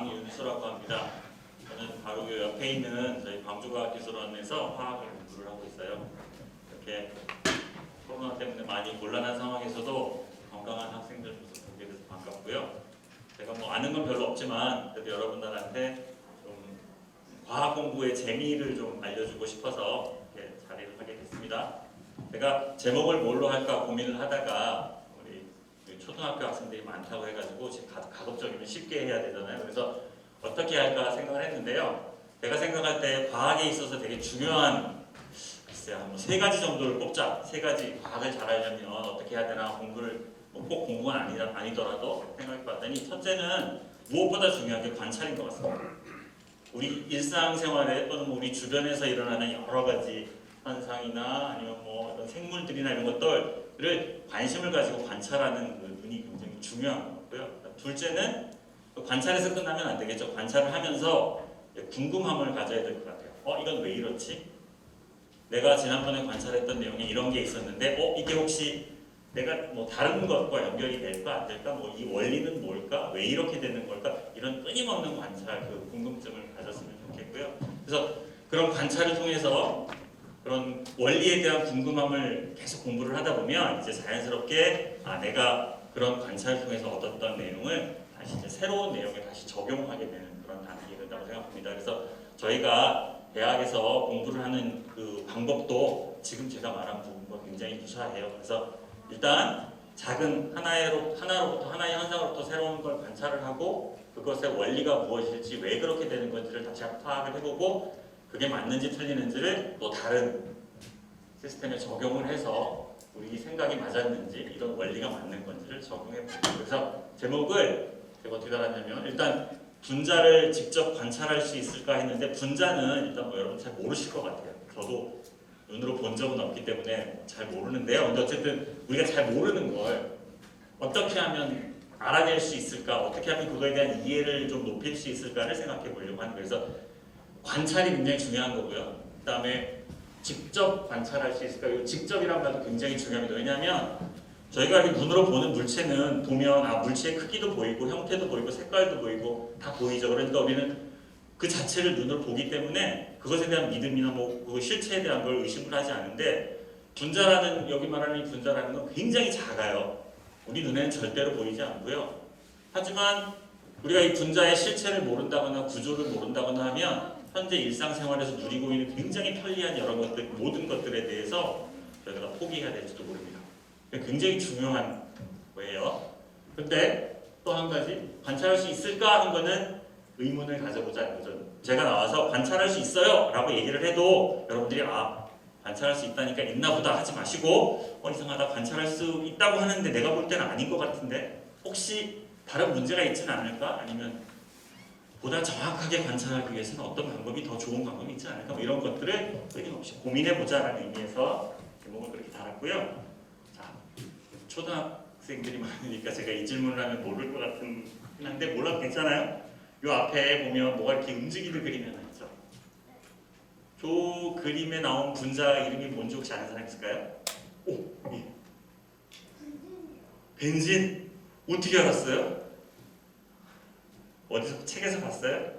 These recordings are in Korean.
강윤수라고 합니다. 저는 바로 그 옆에 있는 저희 광주과학기술원에서 화학을 공부를 하고 있어요. 이렇게 코로나 때문에 많이 곤란한 상황에서도 건강한 학생들 모습 보게 돼서 반갑고요. 제가 뭐 아는 건 별로 없지만 그래도 여러분들한테 좀 과학 공부의 재미를 좀 알려주고 싶어서 이렇게 자리를 하게 됐습니다. 제가 제목을 뭘로 할까 고민을 하다가 우리 초등학교 학생들이 많다고 해가지고 가급적이면 쉽게 해야 되잖아요. 그래서 어떻게 할까 생각을 했는데요. 제가 생각할 때 과학에 있어서 되게 중요한 글쎄요, 한 3가지 정도를 꼽자. 3가지 과학을 잘하려면 어떻게 해야 되나 공부를 꼭 공부가 아니더라도 생각해봤더니 첫째는 무엇보다 중요한 게 관찰인 것 같습니다. 우리 일상생활에 또는 우리 주변에서 일어나는 여러 가지 현상이나 아니면 뭐 어떤 생물들이나 이런 것들을 관심을 가지고 관찰하는 그 눈이 굉장히 중요한 거고요. 둘째는 관찰에서 끝나면 안 되겠죠. 관찰을 하면서 궁금함을 가져야 될 것 같아요. 이건 왜 이렇지? 내가 지난번에 관찰했던 내용에 이런 게 있었는데 이게 혹시 내가 뭐 다른 것과 연결이 될까 안 될까? 뭐 이 원리는 뭘까? 왜 이렇게 되는 걸까? 이런 끊임없는 관찰, 그 궁금증을 가졌으면 좋겠고요. 그래서 그런 관찰을 통해서 그런 원리에 대한 궁금함을 계속 공부를 하다 보면 이제 자연스럽게 내가 그런 관찰을 통해서 얻었던 내용을 다시 이제 새로운 내용에 다시 적용하게 되는 그런 단계가 된다고 생각합니다. 그래서 저희가 대학에서 공부를 하는 그 방법도 지금 제가 말한 부분과 굉장히 유사해요. 그래서 일단 작은 하나의 현상으로부터 새로운 걸 관찰을 하고 그것의 원리가 무엇일지 왜 그렇게 되는 건지를 다시 한번 파악을 해보고 그게 맞는지 틀리는지를 또 다른 시스템에 적용을 해서 우리 생각이 맞았는지 이런 원리가 맞는 건지를 적용해보고 그래서 제목을 제가 어떻게 달았냐면 일단 분자를 직접 관찰할 수 있을까 했는데 분자는 일단 뭐 여러분 잘 모르실 것 같아요. 저도 눈으로 본 적은 없기 때문에 잘 모르는데요. 근데 어쨌든 우리가 잘 모르는 걸 어떻게 하면 알아낼 수 있을까? 어떻게 하면 그거에 대한 이해를 좀 높일 수 있을까를 생각해 보려고 하는 거예요. 그래서 관찰이 굉장히 중요한 거고요. 그 다음에 직접 관찰할 수 있을까? 이 직접이란 말도 굉장히 중요합니다. 왜냐하면 저희가 눈으로 보는 물체는 보면 물체의 크기도 보이고 형태도 보이고 색깔도 보이고 다 보이죠. 그러니까 우리는 그 자체를 눈으로 보기 때문에 그것에 대한 믿음이나 그 실체에 대한 걸 의심을 하지 않는데 분자라는 여기 말하는 이 분자라는 건 굉장히 작아요. 우리 눈에는 절대로 보이지 않고요. 하지만 우리가 이 분자의 실체를 모른다거나 구조를 모른다거나 하면 현재 일상생활에서 누리고 있는 굉장히 편리한 여러 것들, 모든 것들에 대해서 저희가 포기해야 될지도 모릅니다. 굉장히 중요한 거예요. 근데 또 한 가지 관찰할 수 있을까 하는 거는 의문을 가져보자는 거죠. 제가 나와서 관찰할 수 있어요 라고 얘기를 해도 여러분들이 관찰할 수 있다니까 있나 보다 하지 마시고 이상하다 관찰할 수 있다고 하는데 내가 볼 때는 아닌 것 같은데 혹시 다른 문제가 있지는 않을까? 아니면 보다 정확하게 관찰하기 위해서는 어떤 방법이 더 좋은 방법이 있지 않을까? 뭐 이런 것들을 끊임없이 고민해보자라는 의미에서 제목을 그렇게 달았고요. 자, 초등학생들이 많으니까 제가 이 질문을 하면 모를 것 같은 한데 몰라도 괜찮아요? 이 앞에 보면 뭐가 이렇게 움직이는 그림이 하나 있죠. 저 그림에 나온 분자 이름이 뭔지 혹시 아는 사람 있을까요? 예. 벤진. 어떻게 알았어요? 어디서 책에서 봤어요?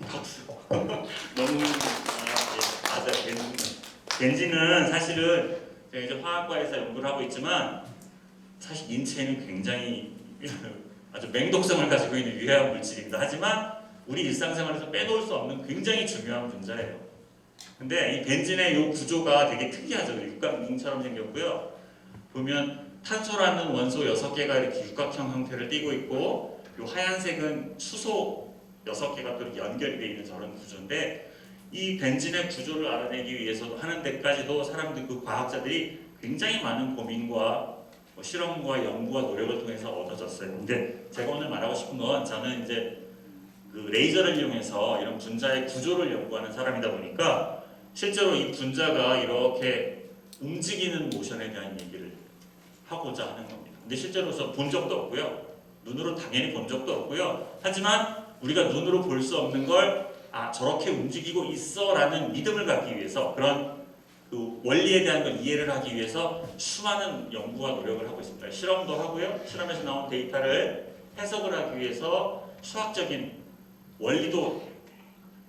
박수. 너무 맞아요. 벤진은 사실은 제가 이제 화학과에서 연구를 하고 있지만 사실 인체는 굉장히 아주 맹독성을 가지고 있는 유해한 물질입니다. 하지만 우리 일상생활에서 빼놓을 수 없는 굉장히 중요한 분자예요. 근데 이 벤진의 이 구조가 되게 특이하죠. 육각링처럼 생겼고요. 보면 탄소라는 원소 6개가 이렇게 육각형 형태를 띠고 있고 이 하얀색은 수소 6개가 또 이렇게 연결이 되어 있는 저런 구조인데 이 벤진의 구조를 알아내기 위해서도 하는 데까지도 사람들 그 과학자들이 굉장히 많은 고민과 실험과 연구와 노력을 통해서 얻어졌어요. 근데 제가 오늘 말하고 싶은 건 저는 이제 그 레이저를 이용해서 이런 분자의 구조를 연구하는 사람이다 보니까 실제로 이 분자가 이렇게 움직이는 모션에 대한 얘기를 하고자 하는 겁니다. 근데 실제로 본 적도 없고요. 눈으로 당연히 본 적도 없고요. 하지만 우리가 눈으로 볼 수 없는 걸 저렇게 움직이고 있어 라는 믿음을 갖기 위해서 그런 그 원리에 대한 걸 이해를 하기 위해서 수많은 연구와 노력을 하고 있습니다. 실험도 하고요. 실험에서 나온 데이터를 해석을 하기 위해서 수학적인 원리도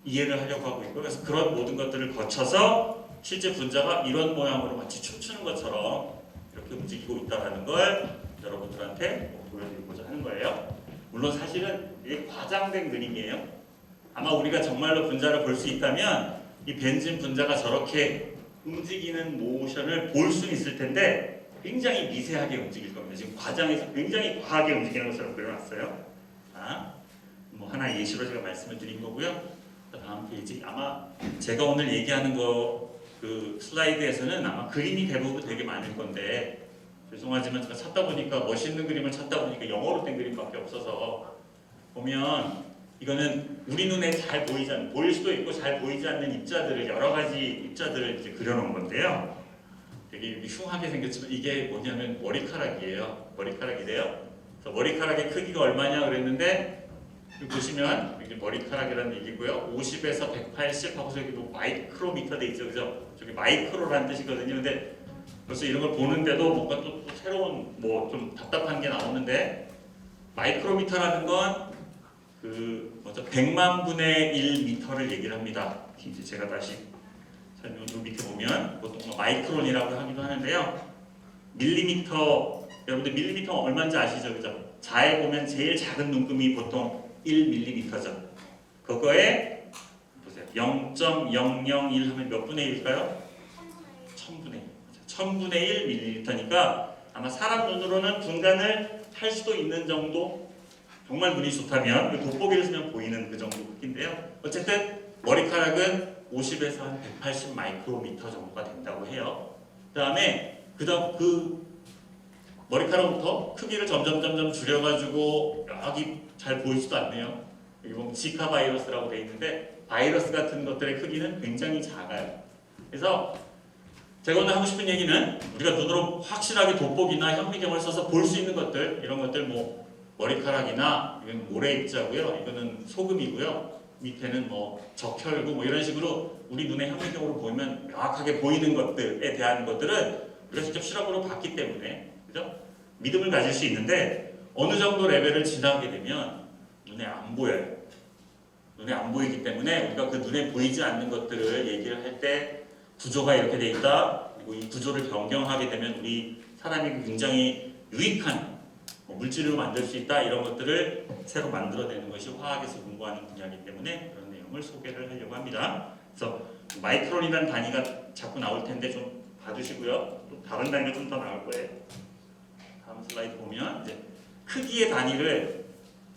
이해를 하려고 하고 있고, 그래서 그런 모든 것들을 거쳐서 실제 분자가 이런 모양으로 마치 춤추는 것처럼 이렇게 움직이고 있다는 걸 여러분들한테 보여드리고자 하는 거예요. 물론 사실은 이게 과장된 그림이에요. 아마 우리가 정말로 분자를 볼 수 있다면 이 벤진 분자가 저렇게 움직이는 모션을 볼 수는 있을 텐데 굉장히 미세하게 움직일 겁니다. 지금 과장해서 굉장히 과하게 움직이는 것처럼 그려놨어요. 자, 뭐 하나 예시로 제가 말씀을 드린 거고요. 다음 페이지, 아마 제가 오늘 얘기하는 그 슬라이드에서는 아마 그림이 대부분 되게 많을 건데, 죄송하지만 제가 찾다 보니까 멋있는 그림을 찾다 보니까 영어로 된 그림밖에 없어서, 보면 이거는 우리 눈에 잘 보이지 않는, 보일 수도 있고 잘 보이지 않는 입자들을, 여러 가지 입자들을 이제 그려놓은 건데요. 되게 흉하게 생겼지만 이게 뭐냐면 머리카락이에요. 머리카락이래요. 그래서 머리카락의 크기가 얼마냐 그랬는데, 여기 보시면 이게 머리카락이라는 얘기고요. 50에서 180 하고서 여기 뭐 마이크로미터 돼 있죠, 그죠? 저기 마이크로라는 뜻이거든요. 근데 벌써 이런 걸 보는데도 뭔가 또 새로운 뭐 좀 답답한 게 나오는데, 마이크로미터라는 건 그 뭐죠? 100만 분의 1 미터를 얘기를 합니다. 이제 제가 다시 설명 좀 밑에 보면 보통 뭐 마이크론이라고 하기도 하는데요. 밀리미터, 여러분들 밀리미터 얼마인지 아시죠, 그죠? 자에 보면 제일 작은 눈금이 보통 1mm죠. 그거에 보세요. 0.001 하면 몇 분의 1일까요? 1000분의 1. 1000분의 1mm니까 아마 사람 눈으로는 분간을 할 수도 있는 정도, 정말 눈이 좋다면 돋보기를 쓰면 보이는 그 정도 크기인데요. 어쨌든 머리카락은 50에서 한 180 마이크로미터 정도가 된다고 해요. 그다음에 그 머리카락부터 크기를 점점 줄여가지고 여기 잘 보이지도 않네요. 여기 보면 지카 바이러스라고 되어 있는데 바이러스 같은 것들의 크기는 굉장히 작아요. 그래서 제가 오늘 하고 싶은 얘기는 우리가 눈으로 확실하게 돋보기나 현미경을 써서 볼 수 있는 것들, 이런 것들 뭐 머리카락이나 이건 모래 입자고요. 이거는 소금이고요. 밑에는 뭐 적혈구 뭐 이런 식으로 우리 눈에 현미경으로 보면 명확하게 보이는 것들에 대한 것들은 우리가 직접 실험으로 봤기 때문에, 그죠? 믿음을 가질 수 있는데 어느 정도 레벨을 지나게 되면 눈에 안 보여요. 눈에 안 보이기 때문에 우리가 그 눈에 보이지 않는 것들을 얘기를 할 때 구조가 이렇게 돼 있다. 그리고 이 구조를 변경하게 되면 우리 사람이 굉장히 유익한 물질로 만들 수 있다. 이런 것들을 새로 만들어내는 것이 화학에서 공부하는 분야이기 때문에 그런 내용을 소개를 하려고 합니다. 그래서 마이크론이라는 단위가 자꾸 나올 텐데 좀 봐주시고요. 또 다른 단위가 좀 더 나올 거예요. 다음 슬라이드 보면 이제 크기의 단위를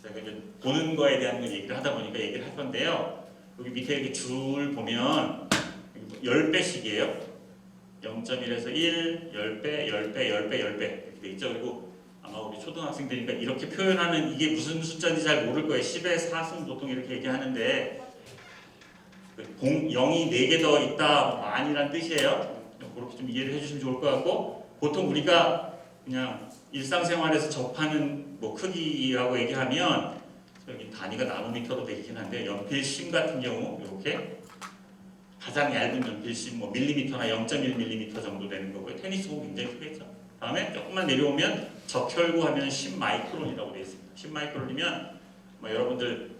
제가 이제 보는 거에 대한 걸 얘기를 하다 보니까 얘기를 할 건데요. 여기 밑에 이렇게 줄 보면 10배씩이에요. 0.1에서 1, 10배, 10배, 10배, 10배 이렇게 돼 있죠. 그리고 아마 우리 초등학생들이니까 이렇게 표현하는 이게 무슨 숫자인지 잘 모를 거예요. 10의 4승 보통 이렇게 얘기하는데 0이 4개 더 있다, 만이란 뜻이에요. 그렇게 좀 이해를 해주시면 좋을 것 같고, 보통 우리가 그냥 일상생활에서 접하는 뭐 크기라고 얘기하면 여기 단위가 나노미터로 되긴 한데 연필심 같은 경우 이렇게 가장 얇은 연필심 뭐 밀리미터나 0.1mm 정도 되는 거고요. 테니스공 굉장히 크겠죠. 다음에 조금만 내려오면 적혈구 하면 10마이크론이라고 되어 있습니다. 10마이크론이면 뭐 여러분들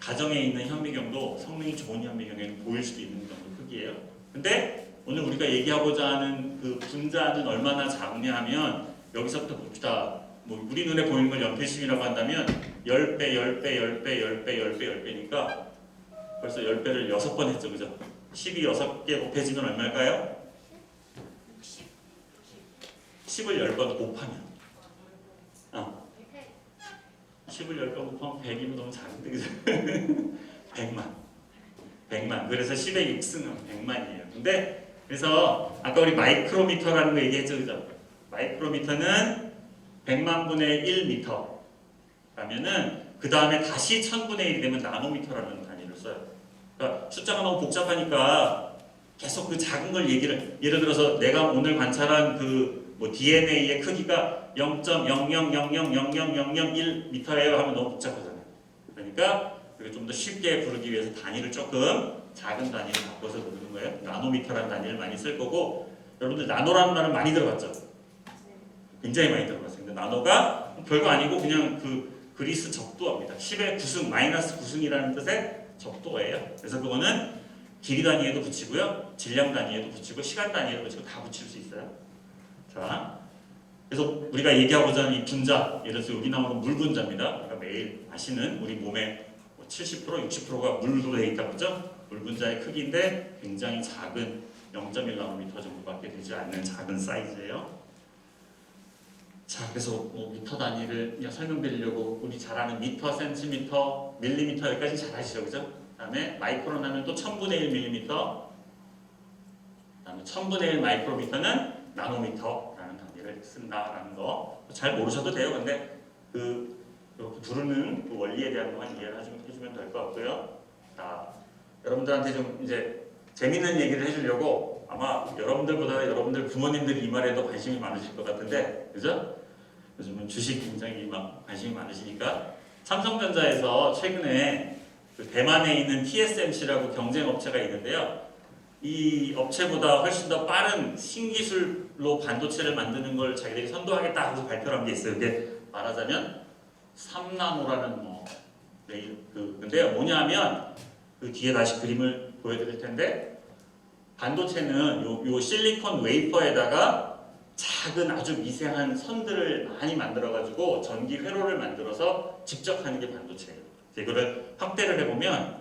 가정에 있는 현미경도 성능이 좋은 현미경에는 보일 수도 있는 정도 크기예요. 근데 오늘 우리가 얘기하고자 하는 그 분자는 얼마나 작냐 하면 여기서부터 봅시다. 뭐 우리 눈에 보이는 걸 연필심이라고 한다면 10배, 10배, 10배, 10배, 10배, 10배니까 벌써 10배를 6번 했죠. 그죠? 10이 6개 곱해지면 얼마일까요? 10을 10번 곱하면 10을 10번 곱하면 100이면 너무 작은데 그죠? 100만 그래서 10의 6승은 100만이에요. 근데 그래서 아까 우리 마이크로미터라는 거 얘기했죠. 그죠? 마이크로미터는 100만 분의 1미터 라면은 그 다음에 다시 1000분의 1이 되면 나노미터라는 단위를 써요. 그러니까 숫자가 너무 복잡하니까 계속 그 작은 걸 얘기를, 예를 들어서 내가 오늘 관찰한 그 뭐 DNA의 크기가 0.000000001m예요 하면 너무 복잡하잖아요. 그러니까 그리고 좀 더 쉽게 부르기 위해서 단위를 조금 작은 단위로 바꿔서 부르는 거예요. 나노미터라는 단위를 많이 쓸 거고, 여러분들 나노라는 말은 많이 들어봤죠? 굉장히 많이 들어봤어요. 근데 나노가 별거 아니고 그냥 그 그리스 적도어입니다. 10의 9승, 마이너스 9승이라는 뜻의 적도어예요. 그래서 그거는 길이 단위에도 붙이고요, 질량 단위에도 붙이고, 시간 단위에도 붙이고 다 붙일 수 있어요. 자, 그래서 우리가 얘기하고자 하는 이 분자, 예를 들어서 여기 나오는 물 분자입니다. 우리가 매일 아시는 우리 몸의 70%, 60%가 물로 되어 있다고 그죠? 물 분자의 크기인데 굉장히 작은 0.1나노미터 정도밖에 되지 않는 작은 사이즈예요. 자, 그래서 뭐 미터 단위를 그냥 설명드리려고 우리 잘 아는 미터, 센티미터, 밀리미터 여기까지 잘 아시죠, 그죠? 그다음에 마이크론 하면 또 1000분의 1 밀리미터, 그다음에 1000분의 1 마이크로미터는 나노미터라는 단위를 쓴다라는 거 잘 모르셔도 돼요. 근데 이렇게 부르는 그 원리에 대한 것만 이해를 해주면 될 것 같고요. 자, 여러분들한테 좀 이제 재밌는 얘기를 해주려고 아마 여러분들보다 여러분들 부모님들이 이 말에 더 관심이 많으실 것 같은데, 그죠? 요즘은 주식 굉장히 막 관심이 많으시니까 삼성전자에서 최근에 그 대만에 있는 TSMC라고 경쟁 업체가 있는데요. 이 업체보다 훨씬 더 빠른 신기술로 반도체를 만드는 걸 자기들이 선도하겠다 하고 발표를 한 게 있어요. 이게 말하자면 3나노라는 근데요, 뭐냐면 그 뒤에 다시 그림을 보여드릴 텐데, 반도체는 요 실리콘 웨이퍼에다가 작은 아주 미세한 선들을 많이 만들어가지고 전기 회로를 만들어서 직접 하는 게 반도체예요. 이거를 확대를 해보면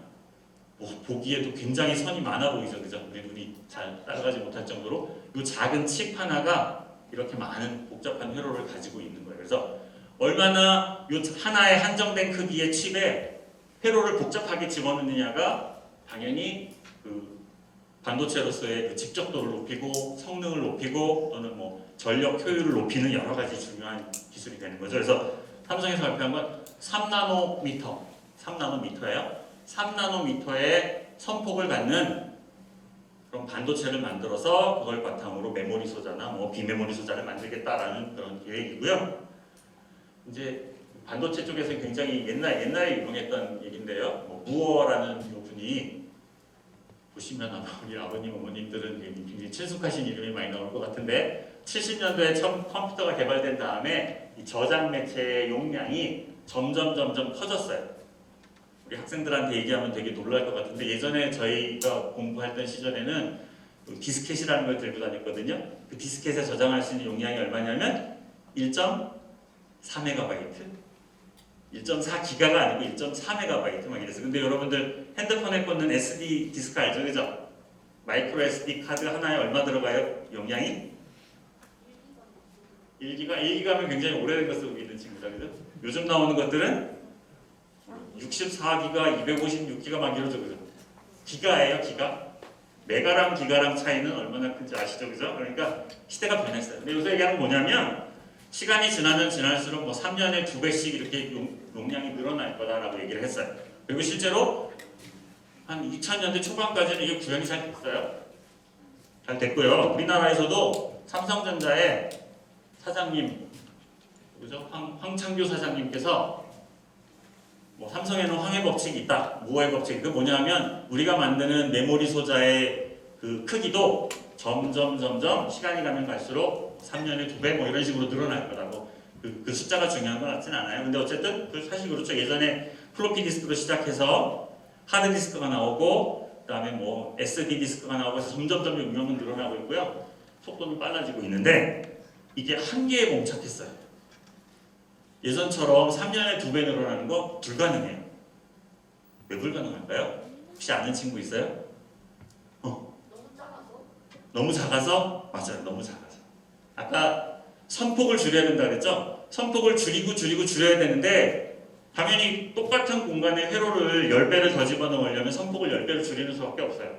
보기에도 굉장히 선이 많아 보이죠, 그죠? 우리 눈이 잘 따라가지 못할 정도로 이 작은 칩 하나가 이렇게 많은 복잡한 회로를 가지고 있는 거예요. 그래서 얼마나 이 하나의 한정된 크기의 칩에 회로를 복잡하게 집어넣느냐가 당연히 그 반도체로서의 그 직접도를 높이고 성능을 높이고 또는 뭐 전력 효율을 높이는 여러 가지 중요한 기술이 되는 거죠. 그래서 삼성에서 발표한 건 3나노미터예요. 3나노미터의 선폭을 갖는 그런 반도체를 만들어서 그걸 바탕으로 메모리 소자나 뭐 비메모리 소자를 만들겠다라는 그런 계획이고요. 이제 반도체 쪽에서 굉장히 옛날에 유명했던 얘기인데요. 무어라는 분이 보시면 아마 우리 아버님 어머님들은 굉장히 친숙하신 이름이 많이 나올 것 같은데, 70년도에 처음 컴퓨터가 개발된 다음에 이 저장 매체의 용량이 점점 커졌어요. 우리 학생들한테 얘기하면 되게 놀랄 것 같은데, 예전에 저희가 공부했던 시절에는 디스켓이라는 걸 들고 다녔거든요. 그 디스켓에 저장할 수 있는 용량이 얼마냐면 1.4MB, 1.4기가가 아니고 1.4MB 막 이랬어요. 근데 여러분들 핸드폰에 꽂는 SD 디스크 알죠, 그죠? 마이크로 SD 카드 하나에 얼마 들어가요? 용량이? 1기가면 굉장히 오래된 거 쓰고 있는 친구다, 그죠? 요즘 나오는 것들은 64기가, 256기가 막 이러죠, 그죠? 기가예요, 기가. 메가랑 기가랑 차이는 얼마나 큰지 아시죠, 그죠? 그러니까 시대가 변했어요. 근데 요새 얘기하는 건 뭐냐면, 시간이 지나면 지날수록 뭐 3년에 2배씩 이렇게 용량이 늘어날 거다라고 얘기를 했어요. 그리고 실제로 한 2000년대 초반까지는 이게 구현이 잘 됐어요. 잘 됐고요. 우리나라에서도 삼성전자의 사장님, 그죠? 황창규 사장님께서 뭐 삼성에는 황해 법칙이 있다, 무어의 법칙. 그 뭐냐면 우리가 만드는 메모리 소자의 그 크기도 점점 시간이 가면 갈수록 3년에 2배 뭐 이런 식으로 늘어날 거라고. 그 숫자가 중요한 건 같진 않아요. 근데 어쨌든 사실 그렇죠. 예전에 플로피 디스크로 시작해서 하드 디스크가 나오고 그다음에 뭐 SD 디스크가 나오고 해서 점점 용량은 늘어나고 있고요. 속도는 빨라지고 있는데 이게 한계에 봉착했어요. 예전처럼 3년에 2배 늘어나는 거 불가능해요. 왜 불가능할까요? 혹시 아는 친구 있어요? 너무 작아서? 맞아요. 너무 작아서. 아까 선폭을 줄여야 된다 그랬죠? 선폭을 줄여야 되는데 당연히 똑같은 공간에 회로를 10배를 더 집어넣으려면 선폭을 10배를 줄이는 수밖에 없어요.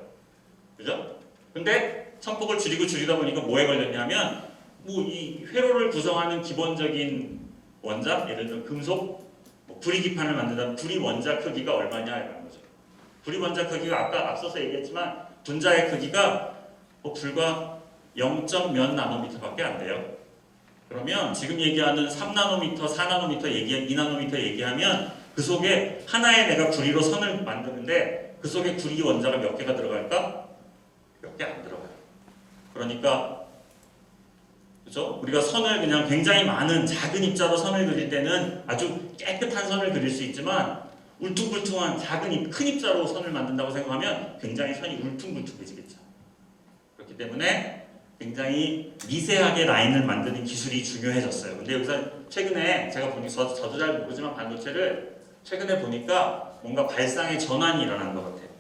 그죠? 근데 선폭을 줄이다 보니까 뭐에 걸렸냐면 뭐 이 회로를 구성하는 기본적인 원자, 예를 들면 금속, 구리기판을 만든다면 구리 원자 크기가 얼마냐라는 거죠. 구리 원자 크기가 아까 앞서서 얘기했지만 분자의 크기가 불과 0몇 나노미터밖에 안 돼요. 그러면 지금 얘기하는 3나노미터, 4나노미터 2나노미터 얘기하면 그 그 속에 하나의 내가 구리로 선을 만드는데 그 속에 구리 원자가 몇 개가 들어갈까? 몇 개 안 들어가요. 그러니까 그렇죠? 우리가 선을 그냥 굉장히 많은 작은 입자로 선을 그릴 때는 아주 깨끗한 선을 그릴 수 있지만 울퉁불퉁한 큰 입자로 선을 만든다고 생각하면 굉장히 선이 울퉁불퉁해지겠죠. 그렇기 때문에 굉장히 미세하게 라인을 만드는 기술이 중요해졌어요. 근데 여기서 최근에 제가 보니 저도 잘 모르지만 반도체를 최근에 보니까 뭔가 발상의 전환이 일어난 것 같아요.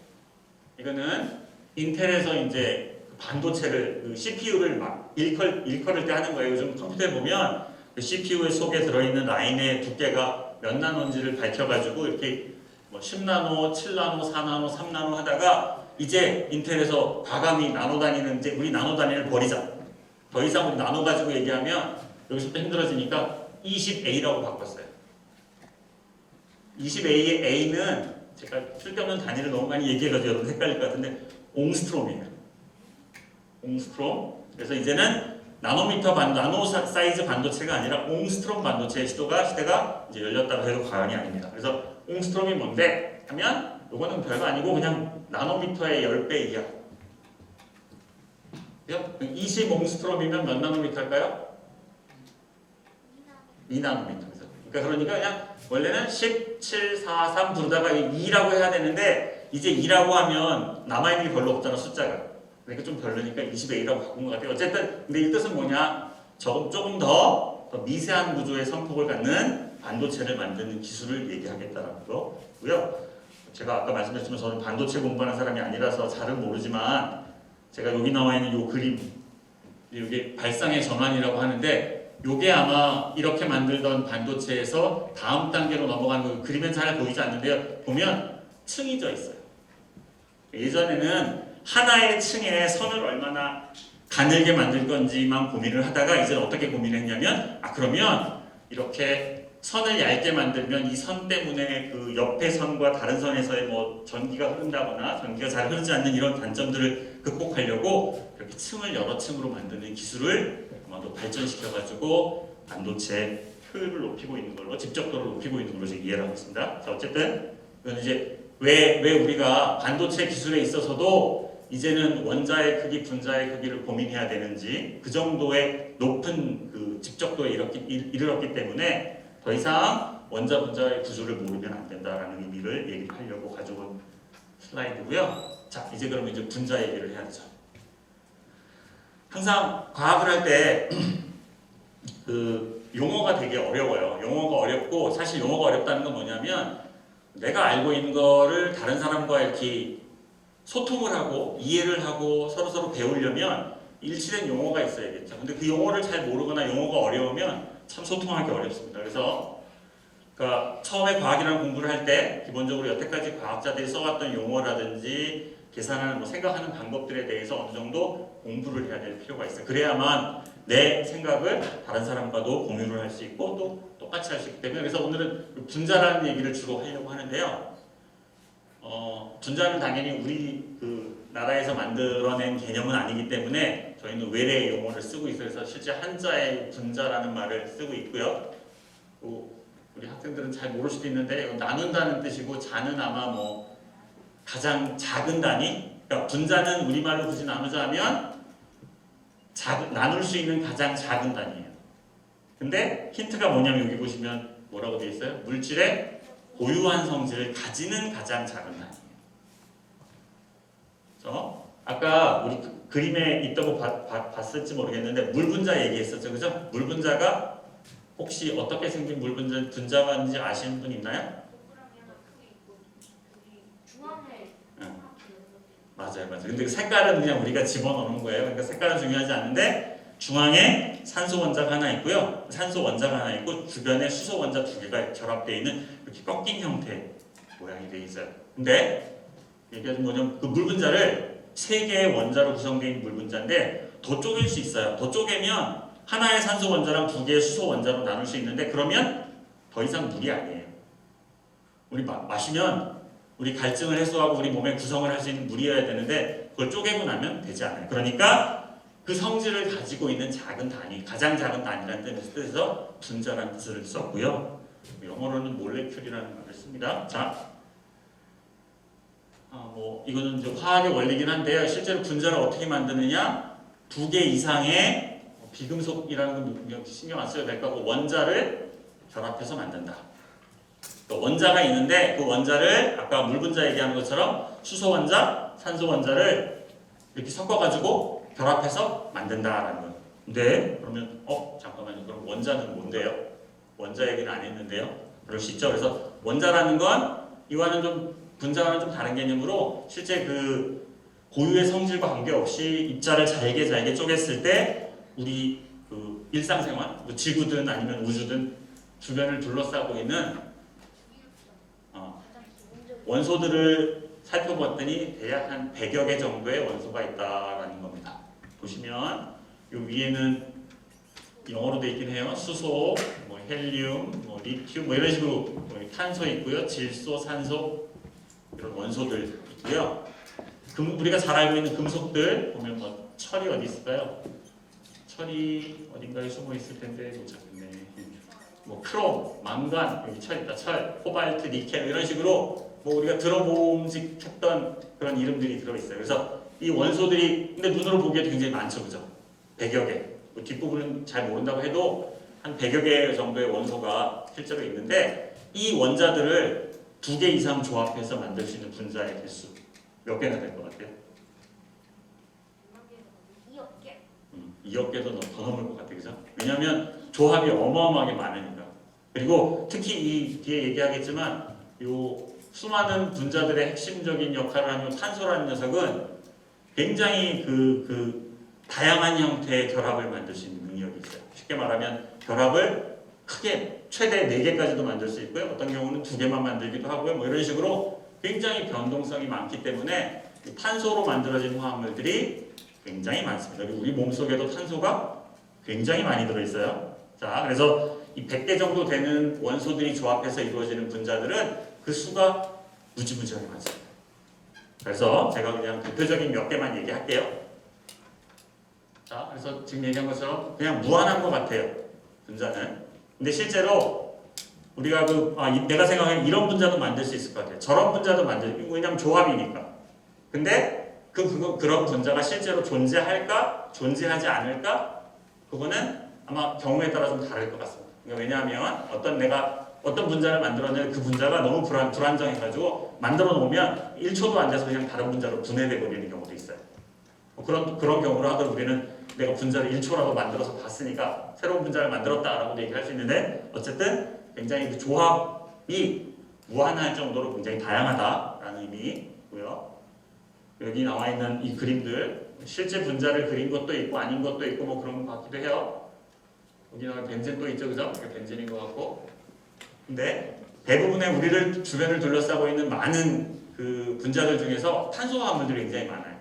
이거는 인텔에서 이제 반도체를 그 CPU를 막 일컬을 때 하는 거예요. 요즘 컴퓨터에 보면 그 CPU 속에 들어있는 라인의 두께가 몇 나노인지를 밝혀가지고 이렇게 뭐 10나노, 7나노, 4나노, 3나노 하다가 이제 인텔에서 과감히 나노 단위는 이제 우리 나노 단위를 버리자. 더 이상 우리 나노 가지고 얘기하면 여기서부터 힘들어지니까 20A라고 바꿨어요. 20A의 A는 제가 쓸데없는 단위를 너무 많이 얘기해가지고 여러분 헷갈릴 것 같은데 옹스트롬이에요. 옹스트롬. 그래서 이제는 나노 사이즈 반도체가 아니라 옹스트롬 반도체의 시대가 이제 열렸다고 해도 과언이 아닙니다. 그래서 옹스트롬이 뭔데? 하면 이거는 별거 아니고 그냥 나노미터의 10배 이하. 20옹스트롬이면 몇 나노미터일까요? 2나노미터. 그러니까 그냥 원래는 10, 7, 4, 3 부르다가 2라고 해야 되는데 이제 2라고 하면 남아있는 게 별로 없잖아, 숫자가. 그러니까 좀 별로니까 20A라고 바꾼 것 같아요. 어쨌든 근데 이 뜻은 뭐냐? 조금 더 미세한 구조의 선폭을 갖는 반도체를 만드는 기술을 얘기하겠다는 거고요. 제가 아까 말씀드렸지만 저는 반도체 공부하는 사람이 아니라서 잘은 모르지만 제가 여기 나와 있는 이 그림, 이게 발상의 전환이라고 하는데 요게 아마 이렇게 만들던 반도체에서 다음 단계로 넘어가는 거 그림엔 잘 보이지 않는데요. 보면 층이 져 있어요. 예전에는 하나의 층에 선을 얼마나 가늘게 만들 건지만 고민을 하다가 이제는 어떻게 고민했냐면 그러면 이렇게 선을 얇게 만들면 이 선 때문에 그 옆에 선과 다른 선에서의 뭐 전기가 흐른다거나 전기가 잘 흐르지 않는 이런 단점들을 극복하려고 이렇게 층을 여러 층으로 만드는 기술을 아마도 발전시켜가지고 반도체 효율을 높이고 있는 걸로 집적도를 높이고 있는 걸로 제가 이해를 하고 있습니다. 자, 어쨌든 이건 이제 왜 우리가 반도체 기술에 있어서도 이제는 원자의 크기, 분자의 크기를 고민해야 되는지 그 정도의 높은 그 집적도에 이르렀기 때문에 더 이상 원자, 분자의 구조를 모르면 안 된다라는 의미를 얘기하려고 가져온 슬라이드고요. 자, 이제 그럼 이제 분자 얘기를 해야 되죠. 항상 과학을 할 때 그 용어가 되게 어려워요. 용어가 어렵고 사실 용어가 어렵다는 건 뭐냐면 내가 알고 있는 거를 다른 사람과 이렇게 소통을 하고 이해를 하고 서로 배우려면 일치된 용어가 있어야겠죠. 근데 그 용어를 잘 모르거나 용어가 어려우면 참 소통하기 어렵습니다. 그래서 그러니까 처음에 과학이라는 공부를 할 때 기본적으로 여태까지 과학자들이 써왔던 용어라든지 계산하는 생각하는 방법들에 대해서 어느 정도 공부를 해야 될 필요가 있어요. 그래야만 내 생각을 다른 사람과도 공유를 할 수 있고 또 똑같이 할 수 있기 때문에 그래서 오늘은 분자라는 얘기를 주로 하려고 하는데요. 분자는 당연히 우리 그 나라에서 만들어낸 개념은 아니기 때문에 저희는 외래의 용어를 쓰고 있어요. 그래서 실제 한자의 분자라는 말을 쓰고 있고요. 또 우리 학생들은 잘 모를 수도 있는데 나눈다는 뜻이고 자는 아마 뭐 가장 작은 단위. 그러니까 분자는 우리말로 굳이 나누자면 나눌 수 있는 가장 작은 단위예요. 근데 힌트가 뭐냐면 여기 보시면 뭐라고 되어 있어요? 물질의 고유한 성질을 가지는 가장 작은 단위예요. 그래서 아까 우리 그림에 있다고 봤을지 모르겠는데 물분자 얘기했었죠, 그죠? 물분자가 혹시 어떻게 생긴 분자가 있는지 아시는 분 있나요? 맞아요. 근데 그 색깔은 그냥 우리가 집어넣는 거예요. 그러니까 색깔은 중요하지 않은데 중앙에 산소 원자가 하나 있고요. 산소 원자가 하나 있고 주변에 수소 원자 두 개가 결합되어 있는 이렇게 꺾인 형태의 모양이 되어 있어요. 근데 얘기하자면 뭐냐면 그 물분자를 세 개의 원자로 구성되어 있는 물분자인데 더 쪼갤 수 있어요. 더 쪼개면 하나의 산소 원자랑 두 개의 수소 원자로 나눌 수 있는데 그러면 더 이상 물이 아니에요. 우리 마시면 우리 갈증을 해소하고 우리 몸에 구성을 할 수 있는 물이어야 되는데 그걸 쪼개고 나면 되지 않아요. 그러니까 그 성질을 가지고 있는 작은 단위, 가장 작은 단위라는 뜻에서 분자라는 뜻을 썼고요. 영어로는 몰레큘이라는 말을 씁니다. 자, 뭐 이거는 이제 화학의 원리긴 한데요. 실제로 분자를 어떻게 만드느냐? 2개 이상의 비금속이라는 건 신경 안 써도 될 거고 원자를 결합해서 만든다. 원자가 있는데 그 원자를 아까 물 분자 얘기하는 것처럼 수소 원자, 산소 원자를 이렇게 섞어가지고 결합해서 만든다라는 거예요. 네, 그러면 잠깐만요. 그럼 원자는 뭔데요? 원자 얘기는 안 했는데요. 그럴 수 있죠. 그래서 원자라는 건 이와는 좀 분자와는 좀 다른 개념으로 실제 그 고유의 성질과 관계없이 입자를 잘게 쪼갰을 때 우리 그 일상생활, 뭐 지구든 아니면 우주든 주변을 둘러싸고 있는 원소들을 살펴봤더니 대략 한 100여 개 정도의 원소가 있다라는 겁니다. 보시면 이 위에는 영어로 돼 있긴 해요. 수소, 뭐 헬륨, 뭐 리튬, 뭐 이런 식으로 뭐 탄소 있고요. 질소, 산소 이런 원소들 있고요. 우리가 잘 알고 있는 금속들 보면 뭐 철이 어디 있을까요? 철이 어딘가에 숨어 있을 텐데 못 찾겠네. 뭐 크롬, 망간 여기 철 있다. 철, 코발트, 니켈 이런 식으로 뭐 우리가 들어봄직했던 그런 이름들이 들어있어요. 그래서 이 원소들이 근데 눈으로 보기에도 굉장히 많죠, 그죠? 100여 개. 뭐 뒷부분은 잘 모른다고 해도 한 100여 개 정도의 원소가 실제로 있는데 이 원자들을 2개 이상 조합해서 만들 수 있는 분자의 개수 몇 개나 될 것 같아요? 2억 개. 2억 개도 더 넘을 것 같아요, 그죠? 왜냐하면 조합이 어마어마하게 많으니까. 그리고 특히 이 뒤에 얘기하겠지만 요 수많은 분자들의 핵심적인 역할을 하는 탄소라는 녀석은 굉장히 그 다양한 형태의 결합을 만들 수 있는 능력이 있어요. 쉽게 말하면 결합을 크게 최대 4개까지도 만들 수 있고요. 어떤 경우는 2개만 만들기도 하고요. 뭐 이런 식으로 굉장히 변동성이 많기 때문에 탄소로 만들어진 화합물들이 굉장히 많습니다. 그리고 우리 몸속에도 탄소가 굉장히 많이 들어있어요. 자, 그래서 이 100개 정도 되는 원소들이 조합해서 이루어지는 분자들은 그 수가 무지무지하게 많습니다. 그래서 제가 그냥 대표적인 몇 개만 얘기할게요. 자, 그래서 지금 얘기한 것처럼 그냥 무한한 것 같아요. 분자는. 근데 실제로 우리가 내가 생각하는 이런 분자도 만들 수 있을 것 같아요. 저런 분자도 왜냐면 조합이니까. 근데 그런 분자가 실제로 존재할까? 존재하지 않을까? 그거는 아마 경우에 따라 좀 다를 것 같습니다. 왜냐하면 어떤 분자를 만들었는데 그 분자가 너무 불안정해가지고 만들어 놓으면 1초도 안 돼서 그냥 다른 분자로 분해돼 버리는 경우도 있어요. 그런 경우로 하더라도 우리는 내가 분자를 1초라도 만들어서 봤으니까 새로운 분자를 만들었다라고 얘기할 수 있는데 어쨌든 굉장히 그 조합이 무한할 정도로 굉장히 다양하다라는 의미고요. 여기 나와 있는 이 그림들 실제 분자를 그린 것도 있고 아닌 것도 있고 뭐 그런 것 같기도 해요. 여기는 벤젠 또 있죠, 그죠? 이게 벤젠인 것 같고. 근데 대부분의 우리를 주변을 둘러싸고 있는 많은 그 분자들 중에서 탄소 화합물들이 굉장히 많아요.